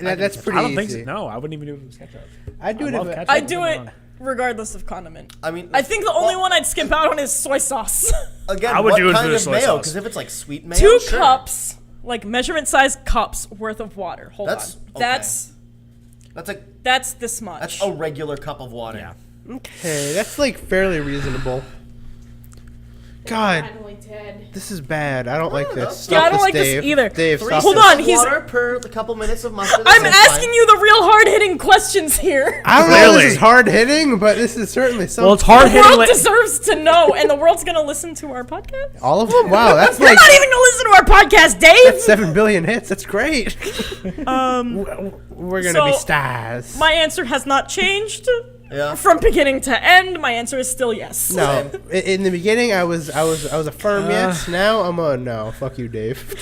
That's pretty I don't easy. think so. No, I wouldn't even do it if it was ketchup. I'd do I it love if ketchup. I do Come it on. regardless of condiment. I mean, I think the only one I'd skip out on is soy sauce. Again, I would what do it for kind the of soy mayo? sauce. Because if it's like sweet mayo, 2 sure. cups, like measurement size cups worth of water. Hold That's- on. okay. That's this much. That's a regular cup of water. Yeah. Okay, that's like fairly reasonable. God, Finally dead. this is bad. I don't like no. this. Yeah, I Stop don't like this Dave. either. Dave, Three stop Hold this. on, he's- water per the couple minutes of mustard. I'm that's asking fine. you the real hard-hitting questions here. I don't know if Clearly. this is hard hitting, but this is certainly something. Well, it's hard The hitting. world Like, deserves to know, and the world's gonna listen to our podcast. All of them? Wow, that's You're like not even gonna listen to our podcast, Dave. 7 billion hits. That's great. We're gonna be so, stars. My answer has not changed Yeah. from beginning to end. My answer is still yes. No, in the beginning I was a firm yes. Now I'm a no. Fuck you, Dave.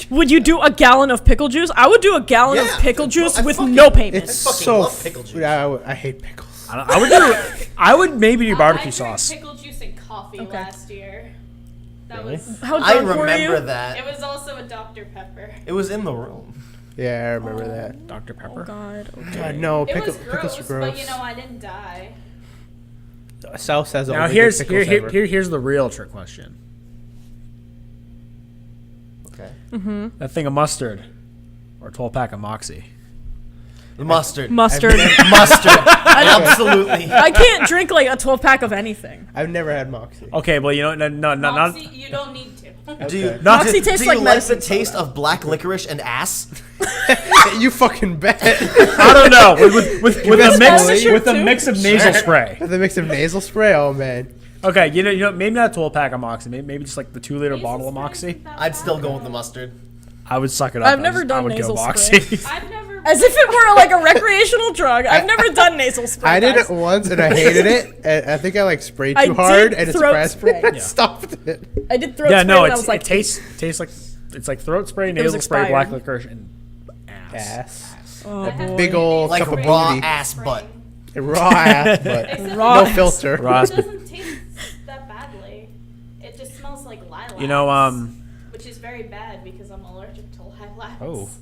Would you do a gallon of pickle juice? I would do a gallon of Yeah, pickle juice I with fucking- no payment. It's I fucking so. love pickle juice. I hate pickles. I would do. I would maybe do barbecue I sauce. drank pickle juice and coffee Okay. last year. That Really? was. How I drunk were remember you? that. It was also a Dr Pepper. It was in the room. Yeah, I remember that. Dr. Oh Pepper. God. Okay. God, no, It was pickles gross, are gross. but you know I didn't die. South says Now only here's good pickles ever. here's the real trick question. Okay. That thing of mustard, or a 12-pack of Moxie. Mustard. Mustard. Mustard. Absolutely. I can't drink like a 12-pack of anything. I've never had Moxie. Okay, well you know not. Moxie, you don't need to. Do you, Okay. Moxie do tastes you like like medicine the taste soda. of black licorice and ass? You fucking bet. I don't know with best a mix believe. with a mix of nasal spray. With a mix of nasal spray. Oh man. Okay, you know maybe not a 12-pack of Moxie. Maybe just like the 2-liter bottle of Jesus Moxie. Christ, that I'd still bad. go with the mustard. I would suck it up. I've never I done would nasal go spray. Moxie. I've never. As if it were like a recreational drug. I've never done nasal spray. I did guys. it once and I hated it. And I think I like sprayed I too hard did and it's throat raspberry. spray. I stopped it. I did throat Yeah, spray no, when I was it like tastes like it's like throat spray, was nasal spray, black expired. licorice, and ass. Ass. Oh, I have boy. Big old Like cup of raw booty. ass butt. Raw ass, but Except Raw no ass. filter. Raw It ass. doesn't taste that badly. It just smells like lilacs. You know, which is very bad because I'm allergic to lilacs.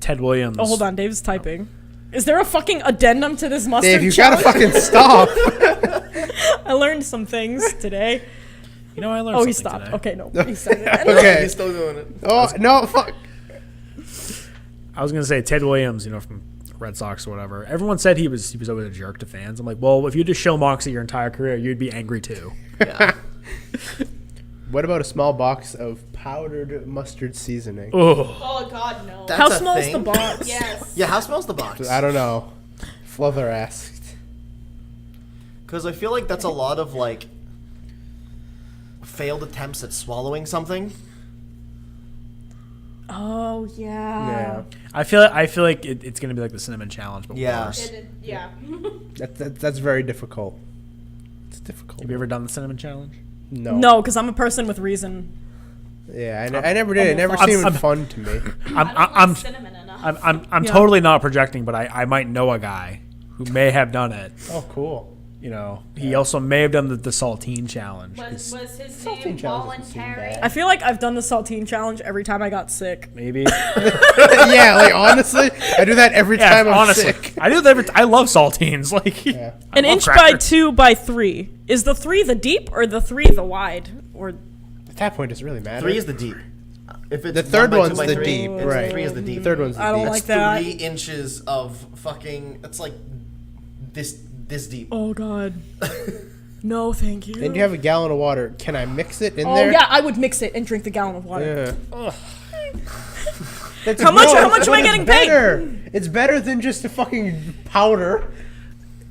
Ted Williams. Oh, hold on. Dave's typing. Is there a fucking addendum to this mustard Dave, you gotta challenge? fucking stop. I learned some things today. You know, I learned Oh, something he stopped. today. Okay, no. He said it. Okay. He's still doing it. Oh no, fuck. I was gonna say Ted Williams, you know, from Red Sox or whatever. Everyone said he was always a jerk to fans. I'm like, well, if you just show Moxie your entire career, you'd be angry too. Yeah. What about a small box of powdered mustard seasoning? Oh, Oh God, no. That's How a small is thing. the box? Yes. Yeah, how smells the box? I don't know. Fluther asked. Because I feel like that's a lot of like failed attempts at swallowing something. Oh, yeah. Yeah. I feel like it's gonna be like the cinnamon challenge, but Yeah. worse. Yeah. That's very difficult. It's difficult. Have you ever done the cinnamon challenge? No. No, because I'm a person with reason. Yeah, I never did. It never I'm- seemed I'm- fun to me. I'm I don't I'm like cinnamon enough. I'm Yeah. totally not projecting, but I might know a guy who may have done it. Oh, cool. You know, he also may have done the saltine challenge. was his Saltine name challenge doesn't seem voluntary? bad. I feel like I've done the saltine challenge every time I got sick. Maybe. Yeah, like honestly, I do that every Yeah, time I'm honestly, sick. I do that. I love saltines. Like Yeah. I An love inch by crackers. 2 by 3. Is the 3 the deep or the 3 the wide? Or At that point, does it really matter? 3 is the deep. If it's The third 1 by 2 one's by the 3, deep, it's right? 3 is the deep. Third one's the I don't deep. like That's that. 3 inches of fucking. That's like this deep. oh god. No, thank you. Then you have a gallon of water. Can I mix it in Oh there? yeah, I would mix it and drink the gallon of water. Yeah. That's How much am I but it's getting paid? better. It's better than just a fucking powder.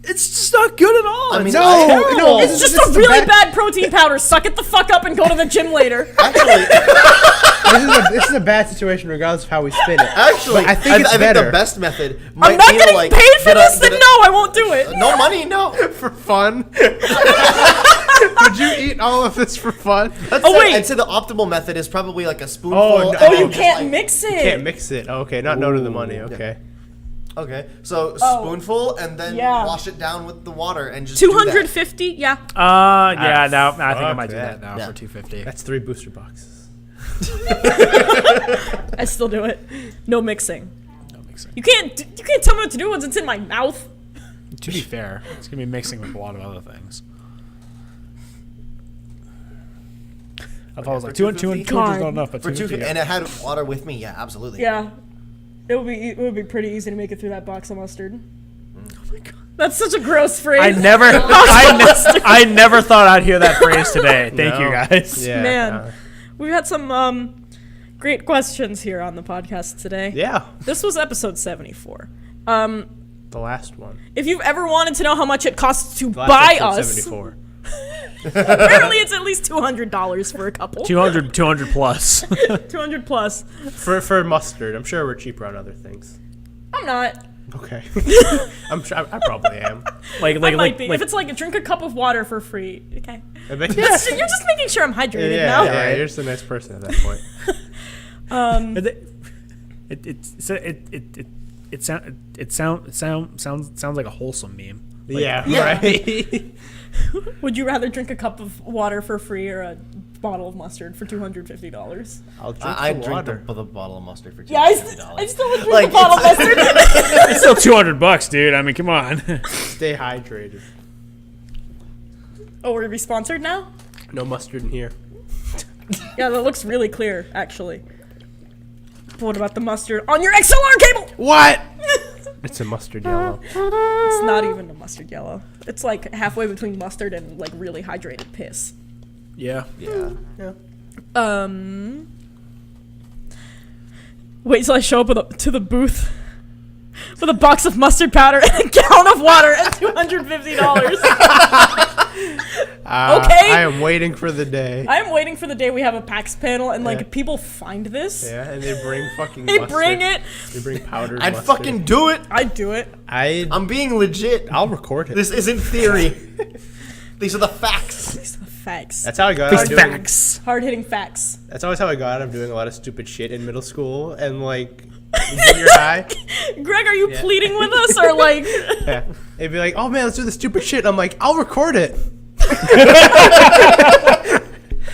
It's just not good at all. I mean, No, It's just this a is really the bad protein powder. Suck it the fuck up and go to the gym later. Actually, This is a bad situation, regardless of how we spin it. actually, But I think it's the better. best method might I'm not be getting to, like, paid for get a- this, get then a- no, I won't do it. No money, no. For fun. Would you eat all of this for fun? wait. I'd say the optimal method is probably like a spoonful. Oh, no. and Oh, then you just, can't like- mix it. Can't mix it. Okay, not no to the money. Okay. Okay, so Oh. spoonful and then Yeah. wash it down with the water and just do that. 250. Yeah. Yeah, no, I think I fuck might do that that. now Yeah. for 250. That's 3 booster boxes. I still do it. No mixing. That makes sense. You can't tell me what to do once it's in my mouth. To be fair, it's gonna be mixing with a lot of other things. I thought it was like for 200 $250? 200 is not enough, but For 250. and it had water with me. Yeah, absolutely. Yeah. It would be pretty easy to make it through that box of mustard. Oh my god. That's such a gross phrase. I never thought I'd hear that phrase today. Thank you No. guys. Yeah. Man. We've had some great questions here on the podcast today. Yeah. This was episode 74. The last one. If you've ever wanted to know how much it costs to The last buy episode, us, 74. apparently it's at least $200 for a couple. 200 plus. 200 plus. For mustard. I'm sure we're cheaper on other things. I'm not. Okay. I'm sure I probably am. like I might be. If it's like drink a cup of water for free, okay. I bet You're just making sure I'm hydrated yeah, now. yeah, you're just a nice person at that point. sounds like a wholesome meme. Yeah, right. Would you rather drink a cup of water for free or a bottle of mustard for $250? I'll drink I'd the drink water. the bottle of mustard for $250. Yeah, I still would drink Like, the bottle of mustard. It's still $200, dude. I mean, come on. Stay hydrated. Oh, we're gonna be sponsored now? No mustard in here. Yeah, that looks really clear, actually. But what about the mustard on your XLR cable? What? It's a mustard yellow. It's not even a mustard yellow. It's like halfway between mustard and like really hydrated piss. Yeah. Yeah. Wait till I show up to the booth with a box of mustard powder and a gallon of water at $250. Okay. I am waiting for the day. I'm waiting for the day we have a PAX panel and like Yeah. people find this. Yeah, and they bring fucking They mustard. bring it. They bring powdered I'd mustard. fucking do it. I'd do it. I'm being legit. I'll record it. This isn't theory. These are the facts. These are the facts. That's how I got out of doing. Facts. Hard hitting facts. That's always how I got out of doing a lot of stupid shit in middle school and like junior high. Greg, are you Yeah. pleading with us or like? Yeah. They'd be like, "Oh man, let's do the stupid shit." And I'm like, "I'll record it."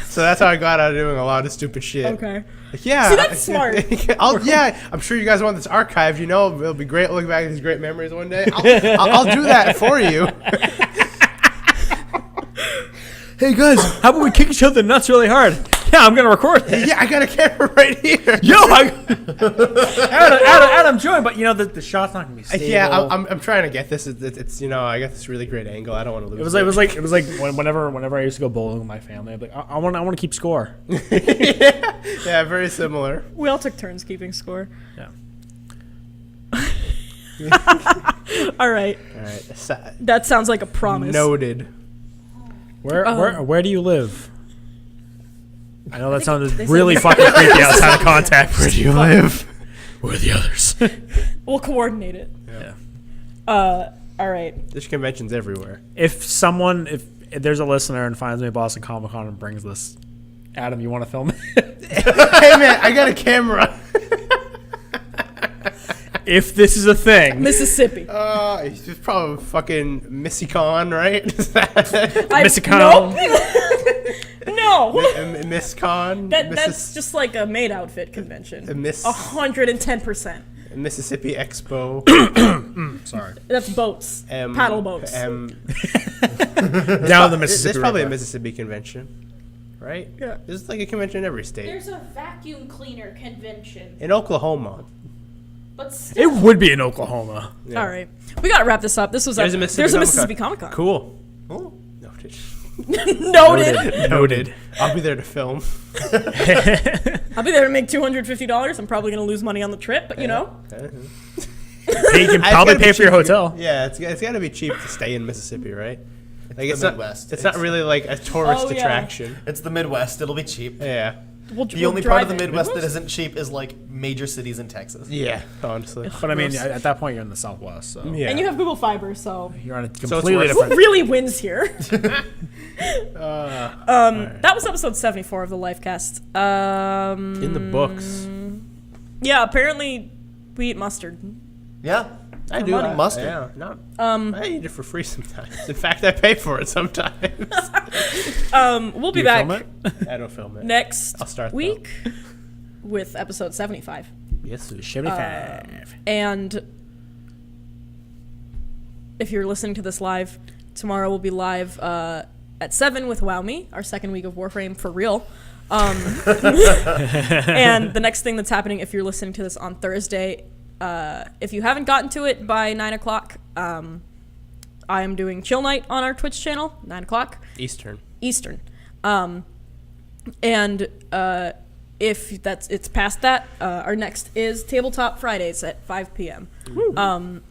So that's how I got out of doing a lot of stupid shit. Okay. Like, yeah. See, that's smart. I'm sure you guys want this archived. You know, it'll be great looking back at these great memories one day. I'll do that for you. Hey guys, how about we kick each other nuts really hard? Yeah, I'm gonna record it. Yeah, I got a camera right here. Yo, Adam, join, but you know the shot's not gonna be stable. Yeah, I'm trying to get this. It's I got this really great angle. I don't want to lose. It was like whenever I used to go bowling with my family, I'd be like, I want to keep score. Yeah, very similar. We all took turns keeping score. Yeah. All right. All right. That sounds like a promise. Noted. Where do you live? I know that sounded they said- really fucking creepy outside of contact. Where do you live? Where are the others? We'll coordinate it. Yeah. All right. There's conventions everywhere. If there's a listener and finds me at Boston Comic Con and brings this, Adam, you want to film it? Hey man, I got a camera. If this is a thing, Mississippi. It's probably fucking MissyCon, right? Missicon. No. MissCon. That's just like a maid outfit convention. 110%. Mississippi Expo. Sorry. That's boats. Paddle boats. Down the Mississippi There's probably a River. Mississippi convention, right? Yeah. There's like a convention in every state. There's a vacuum cleaner convention, In Oklahoma. but It still, would be in Oklahoma. Yeah. All right. We got to wrap this up. This was There's a there's a Mississippi Mississippi Comic-Con. Cool. Oh. Noted. Noted. Noted. I'll be there to film. I'll be there to make $250. I'm probably going to lose money on the trip, but you know. You can probably pay for your hotel. Yeah, it's got to be cheap to stay in Mississippi, right? Like the it's not. Midwest. It's not really like a tourist Oh, yeah. attraction. It's the Midwest. It'll be cheap. Yeah. The only part of the Midwest that isn't cheap is like major cities in Texas. Yeah. Honestly. But I mean, at that point, you're in the Southwest, so Yeah. And you have Google Fiber, so you're on a it's completely worth- different. who really wins here? Right. That was episode 74 of the Lifecast. In the books. Yeah, apparently we eat mustard. Yeah. I for do. money. Mustard. Yeah, no. I eat it for free sometimes. In fact, I pay for it sometimes. We'll be You back film it? I don't film it. next I'll start, though. week with episode 75. Yes, sir. 75. And if you're listening to this live, tomorrow we'll be live at 7 with Wow Me, our second week of Warframe for real. And the next thing that's happening, if you're listening to this on Thursday, if you haven't gotten to it by 9 o'clock, I am doing Chill Night on our Twitch channel, 9 o'clock. Eastern. And if it's past that, our next is Tabletop Fridays at 5 p.m.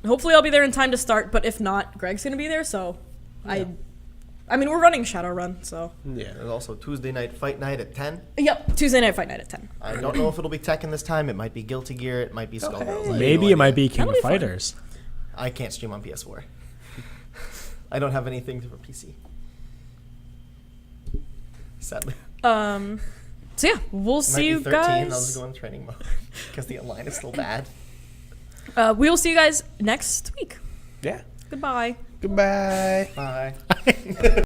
Hopefully I'll be there in time to start, but if not, Greg's going to be there, so I mean, we're running Shadowrun, so. Yeah. There's also Tuesday night fight night at 10. Yep, Tuesday night fight night at 10. I don't know if it'll be Tekken this time. It might be Guilty Gear. It might be Skullgirls. I have Maybe no it might idea. be King of That'll be fun. Fighters. I can't stream on PS4. I don't have anything for PC. Sadly. So yeah, we'll see you Might be 13. I'll guys. just go in training mode because the online is still bad. We will see you guys next week. Yeah. Goodbye. Goodbye. Bye.